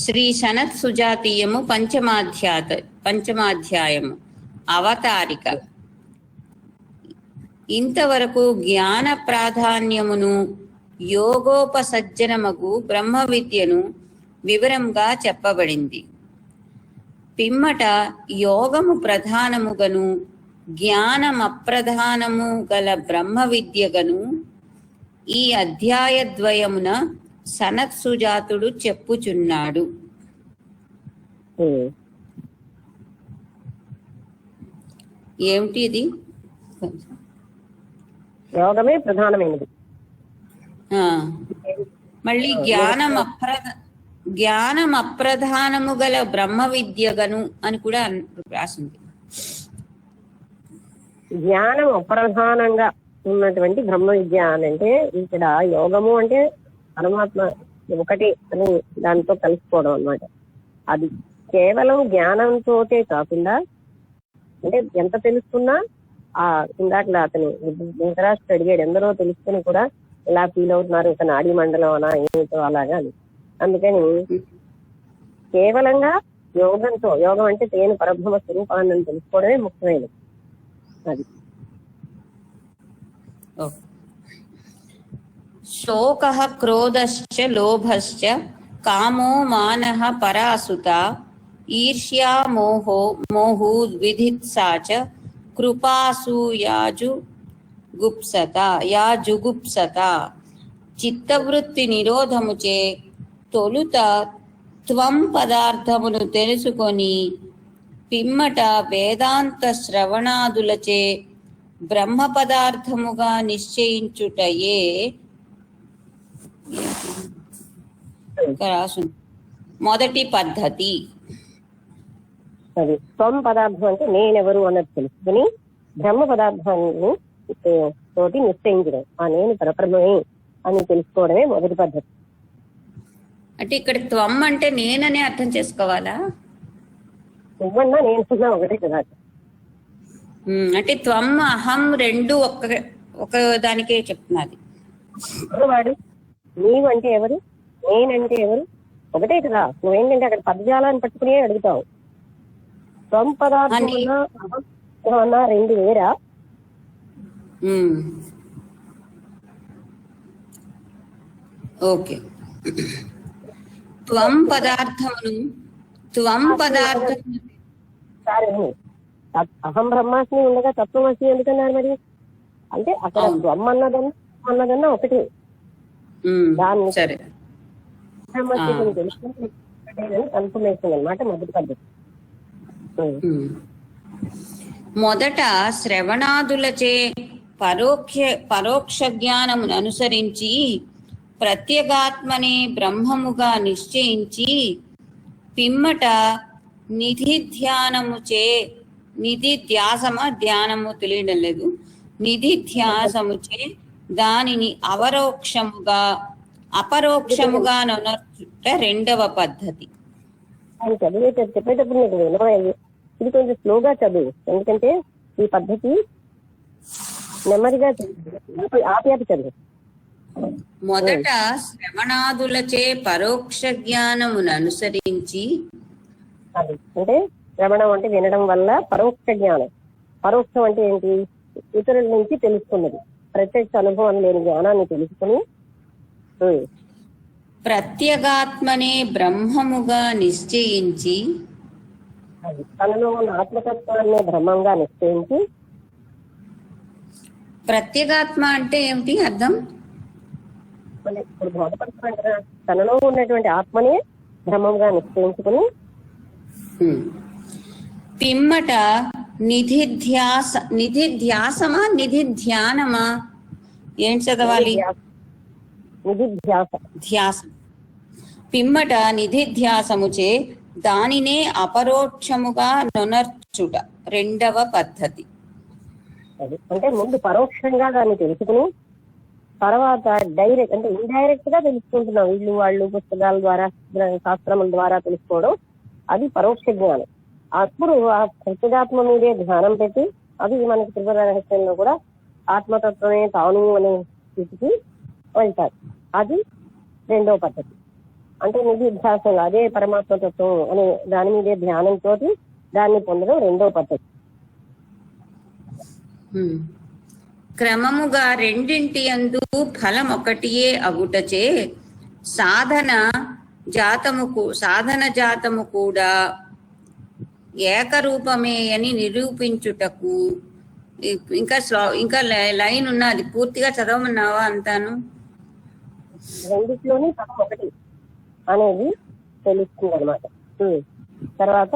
శ్రీ సనత్ సుజాతీయము 5వ అధ్యాయము అవతారిక. ఇంతవరకు జ్ఞాన ప్రాధాన్యమును, యోగోపసజ్జనమగు బ్రహ్మ విద్యను వివరంగా చెప్పబడింది. పిమ్మట యోగము ప్రధానముగను, జ్ఞానమప్రధానము గల బ్రహ్మ విద్యగను ఈ అధ్యాయద్వయమున సనత్ సుజాతుడు చెప్పుచున్నాడు. ఏమిటి ఇది? యోగమే ప్రధానమైనది. మళ్ళీ జ్ఞానం అప్రధానము గల బ్రహ్మ విద్యగను అని కూడా రాసింది. జ్ఞానం అప్రధానంగా ఉన్నటువంటి బ్రహ్మ విద్య అని అంటే ఇక్కడ యోగము అంటే పరమాత్మ ఒకటి అని దాంతో కలుసుకోవడం అన్నమాట. అది కేవలం జ్ఞానంతోటే కాకుండా, అంటే ఎంత తెలుసుకున్నా ఇందాకలా అతను ధృతరాష్ట్రుడు అడిగాడు, ఎందరో తెలుసుకుని కూడా ఇలా ఫీల్ అవుతున్నారు, ఒక నాడీ మండలం అనా ఏమిటో అలాగా అని. అందుకని కేవలంగా యోగంతో, యోగం అంటే తేను పరబ్రహ్మ స్వరూపాన్ని తెలుసుకోవడమే ముఖ్యమైనది. అది శోకః క్రోధశ్చ లోభశ్చ కామో మానః పరాసుత ఈర్ష్యా మోహో విధిత్సా చ కృపాసు యాజుగుప్సత చిత్తవృత్తి నిరోధముచే తొలుత త్వం పదార్థమును తెలుసుకొని పిమ్మట వేదాంత శ్రవణాదులచే బ్రహ్మ పదార్థముగా నిశ్చయించుటయే మొదటి పద్ధతి. అది త్వం పదార్థం అంటే నేనెవరు అన్నది తెలుసుకుని బ్రహ్మ పదార్థాన్ని తోటి నిశ్చయించడం, ఆ నేను పరబ్రహ్మమే అని తెలుసుకోవడమే మొదటి పద్ధతి. అంటే ఇక్కడ త్వం అంటే నేననే అర్థం చేసుకోవాలా? నువ్వన్నా నేను ఒకటే కదా. అంటే త్వం అహం రెండు ఒక దానికే చెప్తున్నది. వాడు నీవు అంటే ఎవరు, నేనంటే ఎవరు ఒకటే కదా. నువ్వేంటంటే అక్కడ పదజాలాన్ని పట్టుకునే అడుగుతావు. త్వం పదార్థం అన్నా రెండు వేరా? ఓకే. త్వం పదార్థమును సరే, అహం బ్రహ్మాస్మి ఉండగా తత్వమస్మి ఎందుకన్నారు మరి? అంటే అక్కడ త్వం అన్నదన్నా ఒకటి. దాన్ని సరే కన్ఫర్మేషన్ అన్నమాట మొదటి పద్ధతి. మొదట శ్రవణాదులచే పరోక్ష జ్ఞానమును అనుసరించి ప్రత్యేగాత్మనే బ్రహ్మముగా నిశ్చయించి పిమ్మట ధ్యానము తెలియడం లేదు, నిధిధ్యాసముచే దానిని అపరోక్షముగా నొనర్చుట రెండవ పద్ధతి. ఆయన చెప్పేటప్పుడు నీకు వినవాలి, ఇది కొంచెం స్లోగా చదువు, ఎందుకంటే ఈ పద్ధతి నెమ్మదిగా ఆపి చదువు. మొదట శ్రవణాదులచే పరోక్ష జ్ఞానమును అనుసరించి, అంటే శ్రవణం అంటే వినడం వల్ల పరోక్ష జ్ఞానం. పరోక్షం అంటే ఏంటి? ఇతరుల నుంచి తెలుసుకున్నది, ప్రత్యక్ష అనుభవం లేని జ్ఞానాన్ని తెలుసుకుని ప్రత్యేగాత్మనే బ్రహ్మముగా నిశ్చయించి, తనలో ఉన్న ఆత్మతత్వాన్ని బ్రహ్మంగా నిశ్చయించి. ప్రత్యేగాత్మ అంటే ఏమిటి అర్థం? ఇప్పుడు బోధపడుతున్నా తనలో ఉన్నటువంటి ఆత్మనే బ్రహ్మంగా నిశ్చయించుకుని పిమ్మట నిధిధ్యాసమా నిధిధ్యానమా ఏం చదవాలి? ధ్యాసం. పిమ్మట నిధిధ్యాసముచే దానినే అపరోక్షముగా నొనర్చుట రెండవ పద్ధతి. అంటే ముందు పరోక్షంగా దాన్ని తెలుసుకుని తర్వాత డైరెక్ట్ అంటే ఇండైరెక్ట్ గా తెలుసుకుంటున్నాం, వీళ్ళు వాళ్ళు పుస్తకాల ద్వారా శాస్త్రముల ద్వారా తెలుసుకోవడం, అది పరోక్ష జ్ఞానం. అప్పుడు ఆ ప్రత్యేగాత్మ మీదే ధ్యానం పెట్టి, అది మనకి త్రిపుర రహస్యంలో కూడా ఆత్మతత్వమే తాను అనే స్థితికి వెళ్తారు. అది రెండవ పద్ధతి. అంటే నిధిధ్యాసంగా అదే పరమాత్మతత్వం అనే దాని మీదే ధ్యానంతో దాన్ని పొందడం రెండవ పద్ధతి. క్రమముగా రెండింటి యందు ఫలం ఒకటియే అగుటచే సాధన జాతము కూడా ఏకరూపమే అని నిరూపించుటకు. ఇంకా లైన్ ఉన్నది, పూర్తిగా చదవమన్నావా అంతాను? రెండిట్లోని ఫలం ఒకటి అనేది తెలుస్తుంది అనమాట. తర్వాత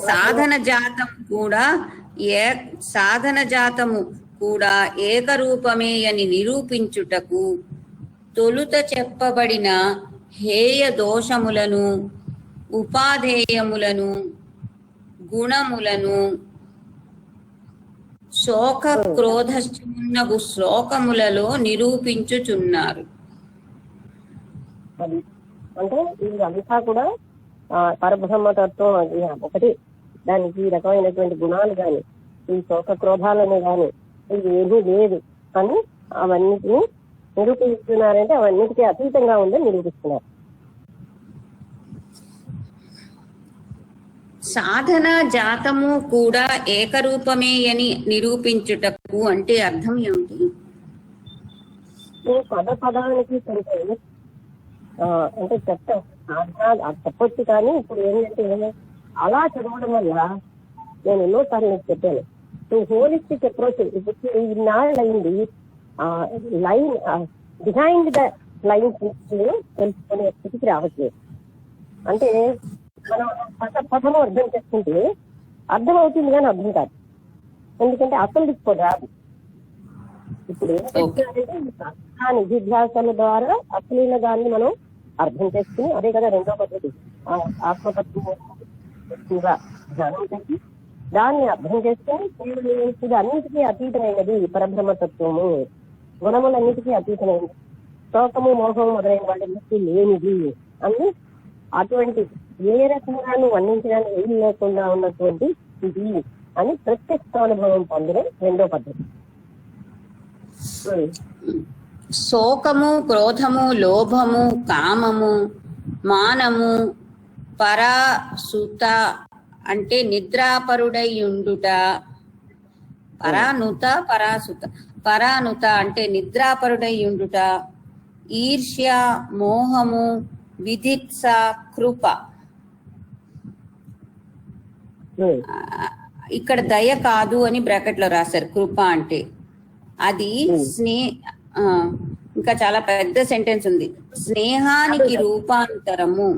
సాధన జాతము కూడా ఏకరూపమే అని నిరూపించుటకు తొలుత చెప్పబడిన హేయ దోషములను, ఉపాధేయములను, గుణములను శోక క్రోధమున్నగు శ్లోకములలో నిరూపించుచున్నారు. అంటే ఇదంతా కూడా పరబ్రహ్మతత్వం ఒకటి, దానికి ఈ రకమైనటువంటి గుణాలు గాని ఈ శోక క్రోధాలని గాని ఇది ఏమీ లేదు అని అవన్నిటిని నిరూపిస్తున్నారంటే అవన్నిటికీ అతీతంగా ఉందని నిరూపిస్తున్నారు. సాధన జాతము కూడా ఏకరూపమే అని నిరూపించుటకు అంటే అర్థం ఏమిటి? పదానికి కొంచెం అంటే చెప్పొచ్చు, కానీ ఇప్పుడు ఏంటంటే అలా చదవడం వల్ల నేను ఎన్నోసార్లు నీకు చెప్పాను, హోలిస్టిక్ అప్రోచ్ ఇప్పుడు ఇన్నాళ్ళు అయింది లైన్ బిహైండ్ ద లైన్స్ తెలుసుకునే స్థితికి రావట్లేదు. అంటే మనం పదము అర్థం చేసుకుంటే అర్థం అవుతుంది కానీ అర్థం కాదు, ఎందుకంటే అసలు దిక్కు రాదు. ఇప్పుడు నిధిధ్యాసాల ద్వారా అసలైన దాన్ని మనం అర్థం చేసుకుని, అదే కదా రెండో పద్ధతి, ఆత్మతత్వంగా ధ్యానం చేసి దాన్ని అర్థం చేసుకుని ఇది అన్నిటికీ అతీతమైనది పరబ్రహ్మతత్వము, గుణములన్నిటికీ అతీతమైనది, శోకము మోహము మొదలైన వాటి లేనిది అని అటువంటి ఏ రకంగానూ వర్ణించడానికి ఏమి లేకుండా ఉన్నటువంటి ఇది అని ప్రత్యక్షానుభవం పొందడం రెండో పద్ధతి. శోకము, క్రోధము, లోభము, కామము, మానము, పరాసుత అంటే నిద్రాపరుడై ఉండుట, పరానుత అంటే నిద్రాపరుడై ఉండుట, ఈర్ష్య, మోహము, విధిత్స, కృప. ఇక్కడ దయ కాదు అని బ్రాకెట్ లో రాశారు. కృప అంటే అది ఇంకా చాలా పెద్ద సెంటెన్స్ ఉంది. స్నేహానికి రూపాంతరము,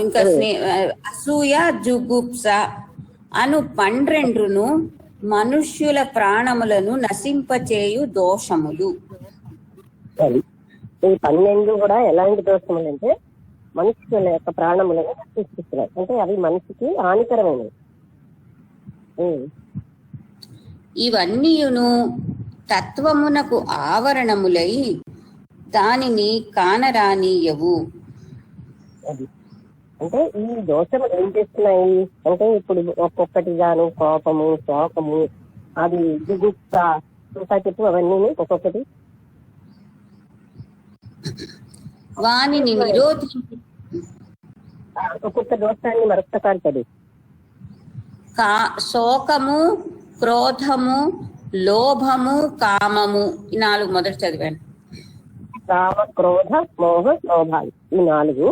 ఇంకా అసూయ, జుగుప్స అను 12 మనుష్యుల ప్రాణములను నశింపచేయు దోషములు. ఈ 12 కూడా ఎలాంటి దోషములు అంటే మనుషుల యొక్క ప్రాణములను సృష్టిస్తున్నాయి, అంటే అవి మనిషికి హానికరమైనవి. ఇవన్నీయును తత్వమునకు ఆవరణములై దానిని కానరానీయవు. అది అంటే ఈ దోషములు ఏం చేస్తున్నాయి అంటే ఇప్పుడు ఒక్కొక్కటిగాను కోపము, శోకము, అది జుగుప్స, ఇంకా చెప్పు అవన్నీ ఒక్కొక్కటి వానిని నిరోధించి ఒక్కొక్క దోషాన్ని మరొకసారి చదువు. శోకము, క్రోధము, లోభము, కామము, ఈ 4 మొదట చదివాను. కామ, క్రోధ, మోహ, లోభాలు ఈ 4.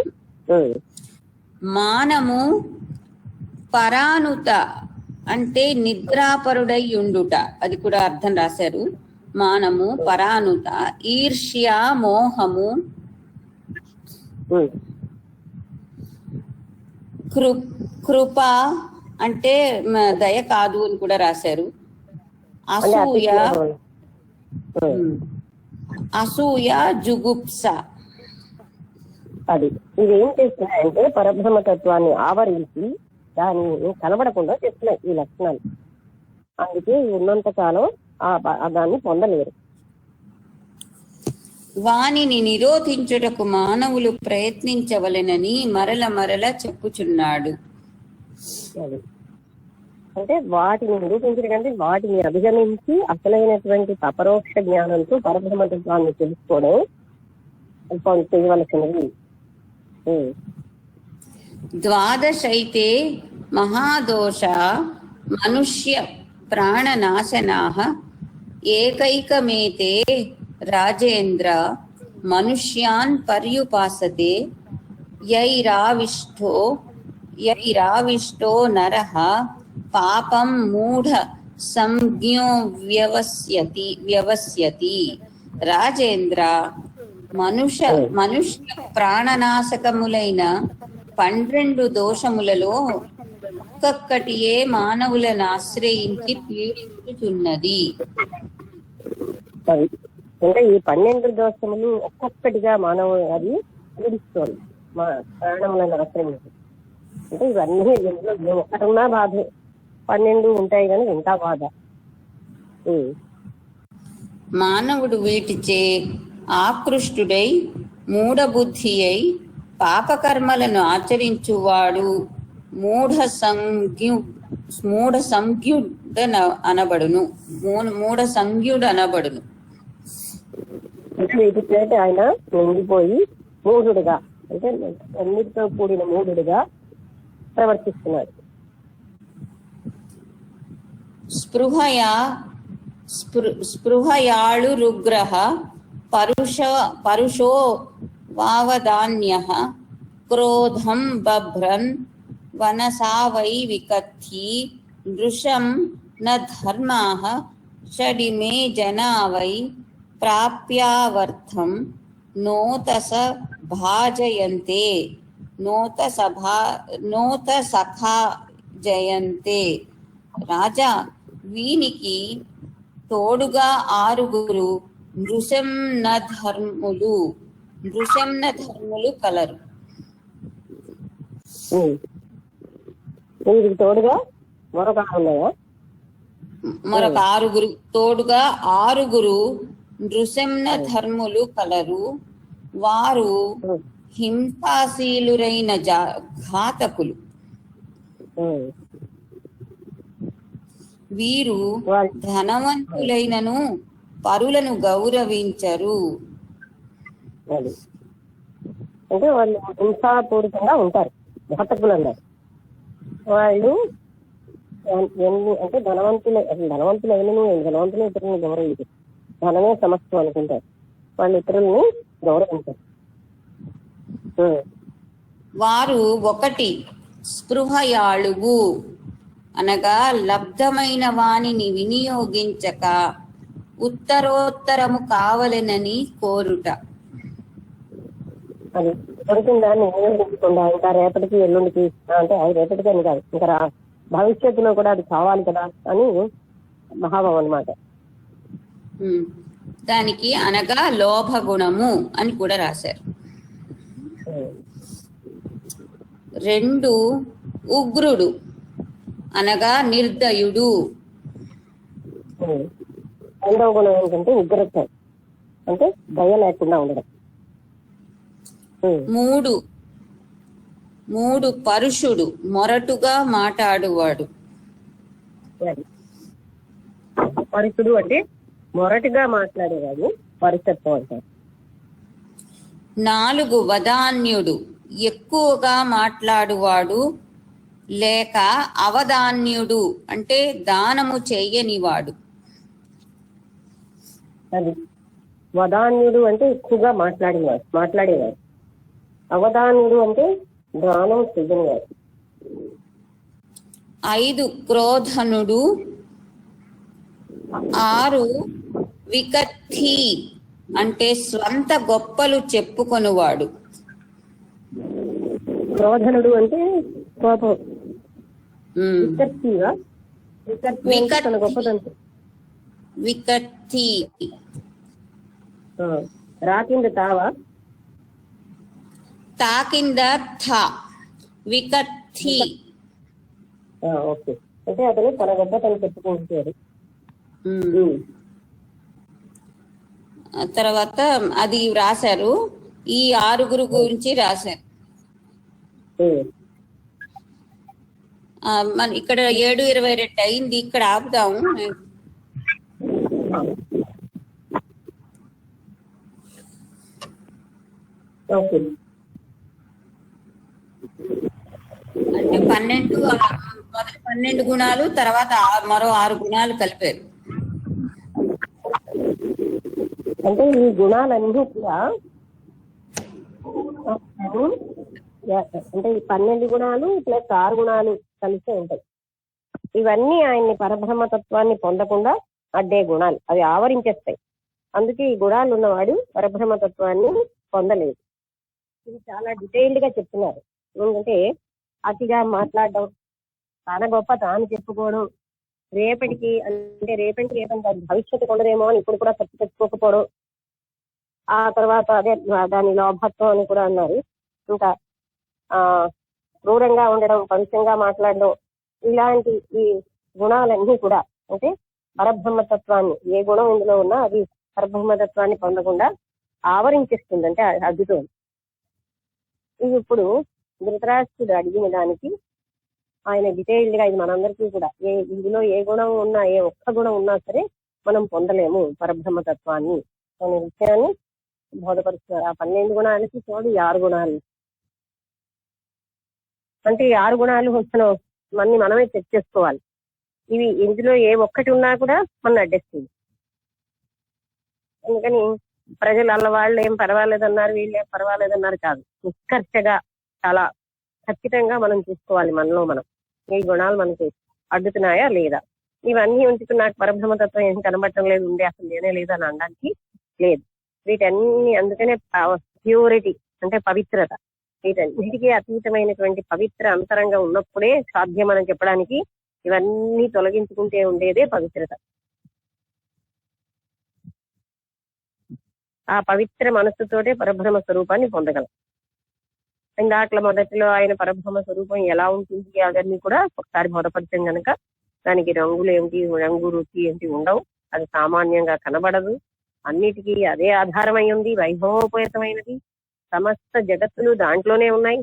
మానము, పరానుత అంటే నిద్రాపరుడై ఉండుట, అది కూడా అర్థం రాశారు. మానము, పరానుత, ఈర్ష్య, మోహము, కృప అంటే దయ కాదు అని కూడా రాశారు. అసూయ, జుగుప్స. అది ఇవేం చేస్తున్నాయంటే పరబ్రహ్మతత్వాన్ని ఆవరించి దాన్ని కనబడకుండా చేస్తున్నాయి ఈ లక్షణాలు. అందుకే ఉన్నంత కాలం దాన్ని పొందలేరు. వానిని నిరోధించుటకు మానవులు ప్రయత్నించవలెనని మరల చెప్పుచున్నాడు. అంటే వాటిని నిరూపించడం కంటే వాటిని అధిగమించి అసలైనటువంటి అపరోక్ష జ్ఞానంతో పరబ్రహ్మతత్వాన్ని తెలుసుకోవడం చేయవలసినది. ద్వాదశైతే మహాదోష మనుష్య ప్రాణనాశనాః ఏకైకమేతే రాజేంద్ర మనుష్యాన్ పర్యుపాసతే యైరావిష్టో నరః పాపం మూఢ సంజ్ఞో వ్యవస్యతి. రాజేంద్ర, మనుష్య ప్రాణనాశకములైన 12 దోషములలో ఒక్కొక్కటియే మానవులను ఆశ్రయించి పీడించుచున్నది. అంటే ఈ 12 దోషములు ఒక్కొక్కటిగా మానవుడు అది పీడిస్తోంది, మా ప్రాణములను ఆశ్రయించి. అంటే ఇవన్నీ ఒక్కటున్నా బాధ, 12 ఉంటాయి కానీ ఇంకా బాధ. మానవుడు వీటిచే ఆకృష్టుడై మూఢబుద్ధి అయి పాపకర్మలను ఆచరించువాడు మూఢ సంజ్ఞుడు అనబడును. వీటి చేత ఆయన నిండిపోయి మూఢుడుగా, అంటే అన్నిటితో కూడిన మూఢుడుగా ప్రవర్తిస్తున్నాడు. స్పృహయాళు రుగ్రహ పరుషో వావదాన్యః క్రోధం బభ్రన్ वनसा वै विकथी नृशं न धर्माः षडिमे जना वै प्राप्यावर्थं नोतस भाजयन्ते నోత సఖా జయంతే. రాజా, వీనికి తోడుగా ఆరుగురు నృశంన ధర్ములు కలరు. వీరికి తోడుగా మరొక ఆరుగురు నృశంన ధర్ములు కలరు. వారు హింసాశీలురైన ఘాతకులు. వీరు ధనవంతులైనను పరులను గౌరవించరు. అంటే వాళ్ళు హింసాపూరితంగా ఉంటారు, ఘాతకులు అన్నారు. వాళ్ళు అంటే ధనవంతులైనను ఇతరులను గౌరవించారు. ధనమే సమస్తం అనుకుంటారు. వాళ్ళు ఇతరులని గౌరవించారు. వారు ఒకటి స్పృహయాళువు అనగా లబ్ధమైన వానిని వినియోగించక ఉత్తరోత్తరము కావలెనని కోరుట. అది దొరికిన దాన్ని వినియోగించకుండా ఇంకా రేపటికి ఎల్లుండికి అంటే అది రేపటికి అని కాదు, ఇంకా భవిష్యత్తులో కూడా అది కావాలి కదా అని భావం అన్నమాట. దానికి అనగా లోభగుణము అని కూడా రాశారు. 2 ఉగ్రుడు అనగా నిర్దయుడు. రెండవ గుణం ఏంటంటే ఉగ్రత, అంటే దయ లేకుండా ఉండడం. 3 పరుషుడు, మొరటుగా మాట్లాడువాడు. పరుషుడు అంటే మొరటుగా మాట్లాడేవాడు, పరుషత్వం అంటారు. 4 వదాన్యుడు, ఎక్కువగా మాట్లాడువాడు లేక అవదాన్యుడు అంటే దానము చెయ్యనివాడు. అది వదాన్యుడు అంటే ఎక్కువగా మాట్లాడేవాడు. అవదాన్యుడు అంటే దానం చెయ్యనివాడు. 5 క్రోధనుడు. 6 వికథి అంటే స్వంత గొప్పలు చెప్పుకొనువాడు. క్రోధనుడు అంటే కోపం. వికథి రాకింద తావా తాకింద థ వికథి. ఓకే, అంటే అతను తన గొప్పతను చెప్పుకుంటాడు. తర్వాత అది రాశారు. ఈ 6 గురించి రాశారు. మన ఇక్కడ 7:22 అయింది, ఇక్కడ ఆపుదాము. అంటే 12 గుణాలు, తర్వాత మరో 6 గుణాలు కలిపారు. అంటే ఈ గుణాలన్నీ కూడా అంటే ఈ 12 గుణాలు ప్లస్ 6 గుణాలు కలిసే ఉంటాయి. ఇవన్నీ ఆయన్ని పరబ్రహ్మతత్వాన్ని పొందకుండా అడ్డే గుణాలు, అవి ఆవరించేస్తాయి. అందుకే ఈ గుణాలు ఉన్నవాడు పరబ్రహ్మతత్వాన్ని పొందలేదు. ఇది చాలా డీటెయిల్డ్ గా చెప్తున్నారు. ఎందుకంటే అతిగా మాట్లాడడం, తన గొప్ప తాను చెప్పుకోవడం, రేపటికి భవిష్యత్తు ఉండదేమో అని ఇప్పుడు కూడా చెప్పుకోకపోవడం, ఆ తర్వాత అదే దాని లోభత్వం అని కూడా అన్నారు. ఇంకా క్రూరంగా ఉండడం, పరుషంగా మాట్లాడడం, ఇలాంటి ఈ గుణాలన్నీ కూడా అంటే పరబ్రహ్మతత్వాన్ని, ఏ గుణం ఇందులో ఉన్నా అది పరబ్రహ్మతత్వాన్ని పొందకుండా ఆవరించేస్తుంది, అంటే అద్భుతం. ఇది ఇప్పుడు ధృతరాష్ట్రుడు అడిగిన దానికి ఆయన డీటెయిల్డ్ గా ఇది మనందరికీ కూడా ఇందులో ఏ గుణం ఉన్నా, ఏ ఒక్క గుణం ఉన్నా సరే మనం పొందలేము పరబ్రహ్మతత్వాన్ని అనే విషయాన్ని బోధపరుస్తున్నారు. ఆ 12 గుణాలకి తోడు 6 గుణాలు. అంటే ఈ 6 గుణాలు మనమే చెక్ చేసుకోవాలి. ఇవి ఇందులో ఏ ఒక్కటి ఉన్నా కూడా మన అడ్డేస్తుంది. అందుకని ప్రజలు వాళ్ళు ఏం పర్వాలేదన్నారు, వీళ్ళు ఏం పర్వాలేదన్నారు కాదు. నిష్కర్షగా చాలా ఖచ్చితంగా మనం చూసుకోవాలి. మనలో మనం ఈ గుణాలు మనకి అడ్డుతున్నాయా లేదా. ఇవన్నీ ఉంచుకుని నాకు పరబ్రహ్మతత్వం ఏం కనబడటం లేదు, ఉండే అసలు నేనే లేదు అని అనడానికి లేదు. వీటన్ని అందుకనే ప్యూరిటీ అంటే పవిత్రత, వీటన్నిటికీ అతీతమైనటువంటి పవిత్ర అంతరంగా ఉన్నప్పుడే సాధ్యం అని చెప్పడానికి ఇవన్నీ తొలగించుకుంటే ఉండేదే పవిత్రత. ఆ పవిత్ర మనస్సుతోటే పరబ్రహ్మ స్వరూపాన్ని పొందగలం. ఇందాట్ల మొదటిలో ఆయన పరబ్రహ్మ స్వరూపం ఎలా ఉంటుంది అవన్నీ కూడా ఒకసారి బోధపరిచాం కనుక దానికి రంగులు ఏమిటి, రంగు రుచి ఏంటి ఉండవు. అది సామాన్యంగా కనబడదు. అన్నిటికీ అదే ఆధారమై ఉంది, వైభవోపేతమైనది. సమస్త జగత్తులు దాంట్లోనే ఉన్నాయి.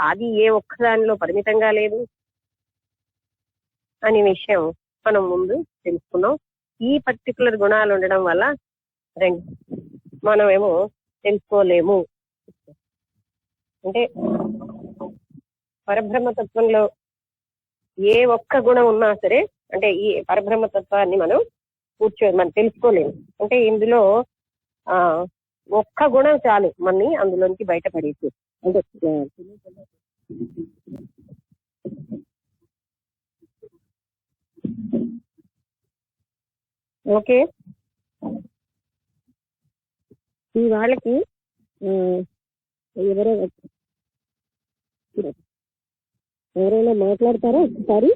అది ఏ ఒక్కదానిలో పరిమితంగా లేదు అనే విషయం మనం ముందు తెలుసుకున్నాం. ఈ పర్టికులర్ గుణాలు ఉండడం వల్ల మనమేమో తెలుసుకోలేము. అంటే పరబ్రహ్మతత్వంలో ఏ ఒక్క గుణం ఉన్నా సరే, అంటే ఈ పరబ్రహ్మతత్వాన్ని మనం మనం తెలుసుకోలేము. అంటే ఇందులో ఒక్క గుణం చాలు మనని అందులోంచి బయటపడేసి. అంటే ఓకే, ఈ వాళ్ళకి ఎవరైనా మాట్లాడతారా? ఒకసారి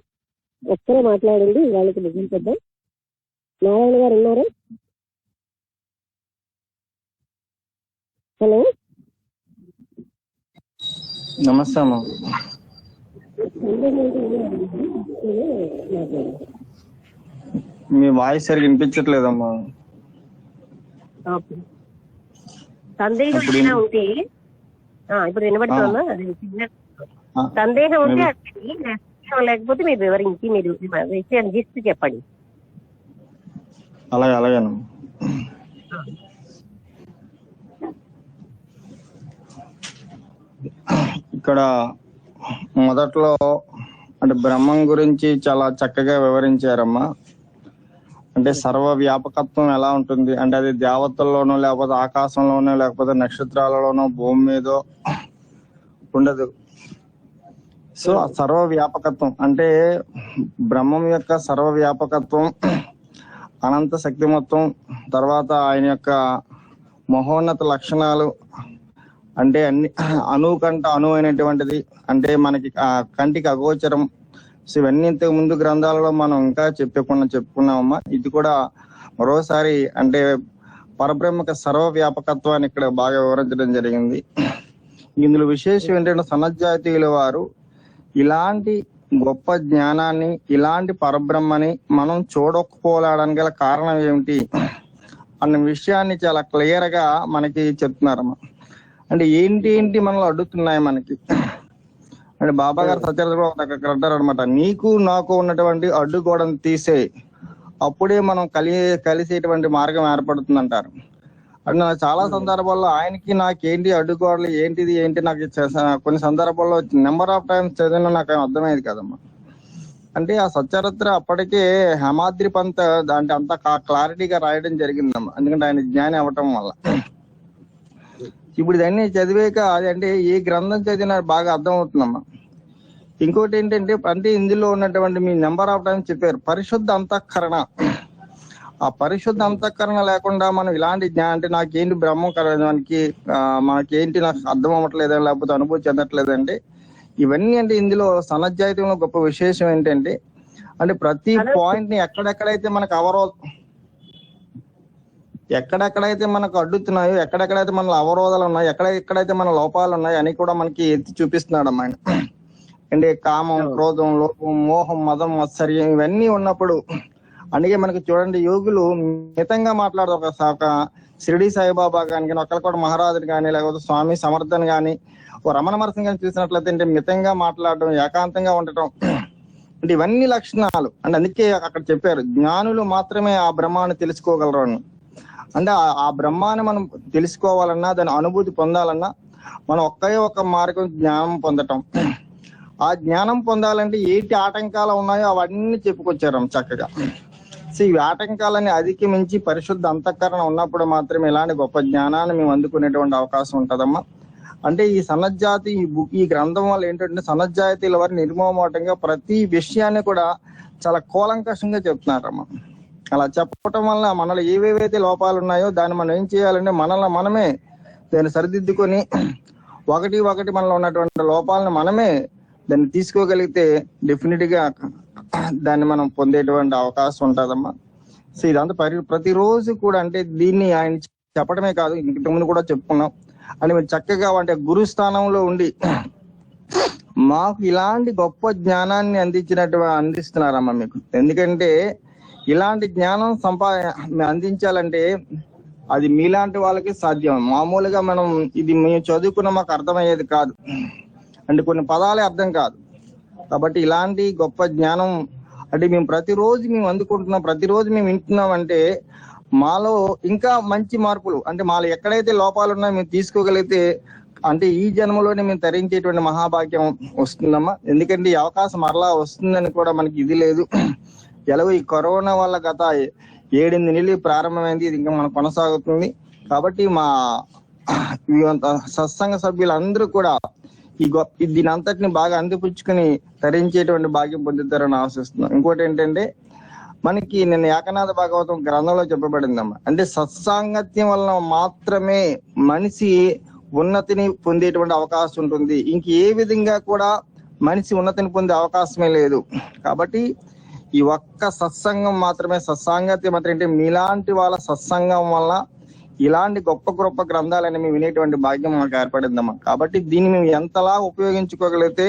ఒక్కరే మాట్లాడండి, వాళ్ళకి ముగించేద్దాం. నారాయణ గారు ఉన్నారా? హలో, నమస్తే అమ్మా. మీ వాయిస్ సరిగ్గా వినిపించట్లేదమ్మా. సందేహం ఏమైనా ఉంటే ఇప్పుడు వినబడుతుందా? సందేహం ఉంటే లేకపోతే మీరు వివరించి మీరు విషయం జిస్ట్ చెప్పండి. అలాగే అలాగేనమ్మా. ఇక్కడ మొదట్లో అంటే బ్రహ్మం గురించి చాలా చక్కగా వివరించారమ్మా. అంటే సర్వ వ్యాపకత్వం ఎలా ఉంటుంది అంటే అది దేవతల్లోనో లేకపోతే ఆకాశంలోనో లేకపోతే నక్షత్రాలలోనో భూమి మీదో ఉండదు. సో ఆ సర్వ వ్యాపకత్వం అంటే బ్రహ్మం యొక్క సర్వ వ్యాపకత్వం, అనంత శక్తిమత్వం, తర్వాత ఆయన యొక్క మహోన్నత లక్షణాలు, అంటే అన్ని అణువుకంట అణువైనటువంటిది, అంటే మనకి కంటికి అగోచరం. సో ఇవన్నీ ఇంతకు ముందు గ్రంథాలలో మనం ఇంకా చెప్పుకున్నామమ్మా. ఇది కూడా మరోసారి అంటే పరబ్రహ్మక సర్వ వ్యాపకత్వాన్ని ఇక్కడ బాగా వివరించడం జరిగింది. ఇందులో విశేషం ఏంటంటే సనజ్జాతీయుల వారు ఇలాంటి గొప్ప జ్ఞానాన్ని, ఇలాంటి పరబ్రహ్మని మనం చూడకపోవడానికి గల కారణం ఏమిటి అన్న విషయాన్ని చాలా క్లియర్ గా మనకి చెప్తున్నారమ్మా. అంటే ఏంటి మనలో అడ్డుతున్నాయి మనకి అంటే బాబా గారు సత్యాలు అంటారు అనమాట. నీకు నాకు ఉన్నటువంటి అడ్డుగోడను తీసే, అప్పుడే మనం కలిసేటువంటి మార్గం ఏర్పడుతుంది అంటారు. అంటే నాకు చాలా సందర్భాల్లో ఆయనకి నాకేంటి అడ్డుగోడలు ఏంటి నాకు కొన్ని సందర్భాల్లో నెంబర్ ఆఫ్ టైమ్స్ చదివినా నాకు అర్థమయ్యేది కదమ్మా. అంటే ఆ సచ్చరిత్ర అప్పటికే హేమాద్రి పంత్ అంటే అంత క్లారిటీగా రాయడం జరిగిందమ్మా. ఎందుకంటే ఆయన జ్ఞాని అవ్వటం వల్ల. ఇప్పుడు ఇదన్నీ చదివాక అది అంటే ఏ గ్రంథం చదివినా బాగా అర్థం అవుతుందమ్మా. ఇంకోటి ఏంటంటే అంటే ఇందులో ఉన్నటువంటి మీ నెంబర్ ఆఫ్ టైమ్స్ చెప్పారు పరిశుద్ధ అంతఃకరణ. ఆ పరిశుద్ధ అంతఃకరణ లేకుండా మనం ఇలాంటి జ్ఞానం అంటే నాకేంటి బ్రహ్మం కలడానికి మనకేంటి నాకు అర్థం అవ్వట్లేదని లేకపోతే అనుభూతి చెందట్లేదంటే ఇవన్నీ అంటే ఇందులో సనజ్జాయితంలో గొప్ప విశేషం ఏంటంటే అంటే ప్రతి పాయింట్ ని ఎక్కడెక్కడైతే మనకు ఎక్కడెక్కడైతే మనకు అడ్డుతున్నాయో, ఎక్కడెక్కడైతే మన అవరోధాలు ఉన్నాయో, ఎక్కడెక్కడైతే మన లోపాలు ఉన్నాయో అని కూడా మనకి ఎత్తి చూపిస్తున్నాడు అమ్మాయి. అంటే కామం, క్రోధం, లోపం, మోహం, మదం, మత్సర్యం ఇవన్నీ ఉన్నప్పుడు అందుకే మనకి చూడండి యోగులు మితంగా మాట్లాడదు. ఒక షిరిడి సాయిబాబా కానీ ఒక్కరికోట మహారాజుని కానీ లేకపోతే స్వామి సమర్థన్ కానీ రమణ మహర్షిని కానీ చూసినట్లయితే అంటే మితంగా మాట్లాడడం, ఏకాంతంగా ఉండటం అంటే ఇవన్నీ లక్షణాలు. అంటే అందుకే అక్కడ చెప్పారు జ్ఞానులు మాత్రమే ఆ బ్రహ్మాన్ని తెలుసుకోగలరు అని. అంటే ఆ బ్రహ్మాన్ని మనం తెలుసుకోవాలన్నా, దాని అనుభూతి పొందాలన్నా మనం ఒక్క మార్గం జ్ఞానం పొందటం. ఆ జ్ఞానం పొందాలంటే ఏంటి ఆటంకాలు ఉన్నాయో అవన్నీ చెప్పుకొచ్చారు చక్కగా. సో ఈ ఆటంకాలని అధిగమించి పరిశుద్ధ అంతఃకరణ ఉన్నప్పుడు మాత్రమే ఇలాంటి గొప్ప జ్ఞానాన్ని మేము అందుకునేటువంటి అవకాశం ఉంటుందమ్మా. అంటే ఈ సన్నజాతి ఈ గ్రంథం వల్ల ఏంటంటే సన్నజాతీల వారి నిర్మోహమాటంగా ప్రతి విషయాన్ని కూడా చాలా కూలంకషంగా చెప్తున్నారమ్మా. అలా చెప్పటం వల్ల మనలో ఏవేవైతే లోపాలు ఉన్నాయో దాన్ని మనం ఏం చేయాలంటే మనమే దాన్ని సరిదిద్దుకొని ఒకటి మనలో ఉన్నటువంటి లోపాలను మనమే దాన్ని తీసుకోగలిగితే డెఫినెట్ గా దాన్ని మనం పొందేటువంటి అవకాశం ఉంటుందమ్మా. సో ఇదంతా ప్రతిరోజు కూడా అంటే దీన్ని ఆయన చెప్పడమే కాదు, ఇంటి ముందు కూడా చెప్పుకున్నాం. అని మీరు చక్కగా అంటే గురుస్థానంలో ఉండి మాకు ఇలాంటి గొప్ప జ్ఞానాన్ని అందిస్తున్నారమ్మా మీకు. ఎందుకంటే ఇలాంటి జ్ఞానం అందించాలంటే అది మీలాంటి వాళ్ళకి సాధ్యం. మామూలుగా మనం ఇది మేము చదువుకున్న మాకు అర్థమయ్యేది కాదు, అంటే కొన్ని పదాలే అర్థం కాదు. కాబట్టి ఇలాంటి గొప్ప జ్ఞానం అంటే మేము ప్రతిరోజు మేము అందుకుంటున్నాం, ప్రతిరోజు మేము వింటున్నాం అంటే మాలో ఇంకా మంచి మార్పులు అంటే మాలో ఎక్కడైతే లోపాలు ఉన్నాయో మేము తీసుకోగలిగితే అంటే ఈ జన్మలోనే మేము తరించేటువంటి మహాభాగ్యం వస్తుందమ్మా. ఎందుకంటే ఈ అవకాశం మరలా వస్తుందని కూడా మనకి ఇది లేదు. ఎలాగో ఈ కరోనా వల్ల గత 7 నెలలు ప్రారంభమైంది, ఇది ఇంకా మనం కొనసాగుతుంది. కాబట్టి మా సత్సంగ సభ్యులందరూ కూడా దీని అంతటిని బాగా అందిపుచ్చుకుని తరించేటువంటి భాగ్యం పొందుతారని ఆశిస్తున్నాం. ఇంకోటి ఏంటంటే మనకి నిన్న ఏకనాథ భాగవతం గ్రంథంలో చెప్పబడిందమ్మా, అంటే సత్సాంగత్యం వలన మాత్రమే మనిషి ఉన్నతిని పొందేటువంటి అవకాశం ఉంటుంది. ఇంక ఏ విధంగా కూడా మనిషి ఉన్నతిని పొందే అవకాశమే లేదు. కాబట్టి ఈ ఒక్క సత్సంగం మాత్రమే, సత్సాంగత్యం మాత్రం అంటే మీలాంటి వాళ్ళ సత్సంగం వల్ల ఇలాంటి గొప్ప గొప్ప గ్రంథాలని మేము వినేటువంటి భాగ్యం మాకు ఏర్పడిందమ్మా. కాబట్టి దీన్ని మేము ఎంతలా ఉపయోగించుకోగలిగితే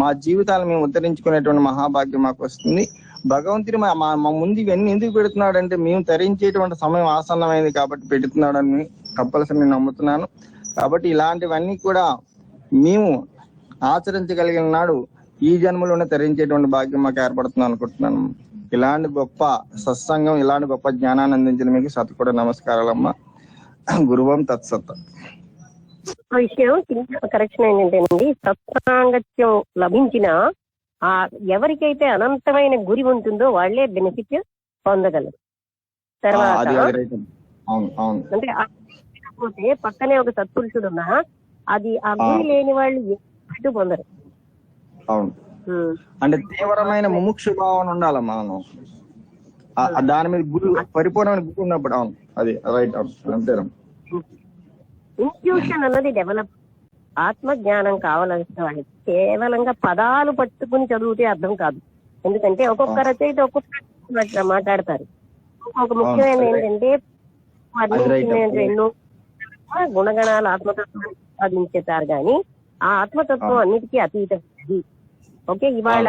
మా జీవితాలను మేము ఉద్ధరించుకునేటువంటి మహాభాగ్యం మాకు వస్తుంది. భగవంతుని మా ముందు ఇవన్నీ ఎందుకు పెడుతున్నాడంటే మేము తరించేటువంటి సమయం ఆసన్నమైంది కాబట్టి పెడుతున్నాడని కంపల్సరీ నేను నమ్ముతున్నాను. కాబట్టి ఇలాంటివన్నీ కూడా మేము ఆచరించగలిగిన నాడు ఈ జన్మలోనే తరించేటువంటి భాగ్యం మాకు ఏర్పడుతుంది అనుకుంటున్నాను. ఇలాంటి గొప్ప సత్సంగం, ఇలాంటి గొప్ప జ్ఞానాన్ని అందించిన మీకు సత్కూడ నమస్కారాలమ్మా. గురువం తత్సత్. విషయం కరెక్షన్ ఏంటంటేనండి, సత్సాంగత్యం లభించిన ఎవరికైతే అనంతమైన గురి ఉంటుందో వాళ్లే బెనిఫిట్ పొందగలరు. తర్వాత అంటే పోతే పక్కనే ఒక సత్పురుషుడు ఉన్నా అది ఆ గురి లేని వాళ్ళు ఎటు పొందరు. అవును, అంటే తీవ్రమైన ముముక్షు భావన ఉండాలమ్మా. దాని మీద గురి పరిపూర్ణమైన గురి ఉన్నప్పుడు. అవును, అది రైట్. అవును, అంతే. ఇన్స్టిట్యూషన్ అన్నది డెవలప్ ఆత్మ జ్ఞానం కావాల్సిన వాళ్ళకి కేవలంగా పదాలు పట్టుకుని చదివితే అర్థం కాదు. ఎందుకంటే ఒక్కొక్క రచయిత ఒక్కొక్క మాట్లాడతారు. ఒక ముఖ్యమైన ఏంటంటే ఎన్నో గుణగణాలు ఆత్మతత్వాన్ని సాధించేతారు, కానీ ఆ ఆత్మతత్వం అన్నిటికీ అతీతమైనది. ఓకే, ఇవాళ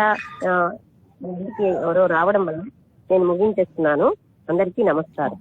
ఎవరో రావడం వల్ల నేను ముగించేస్తున్నాను. అందరికీ నమస్కారం.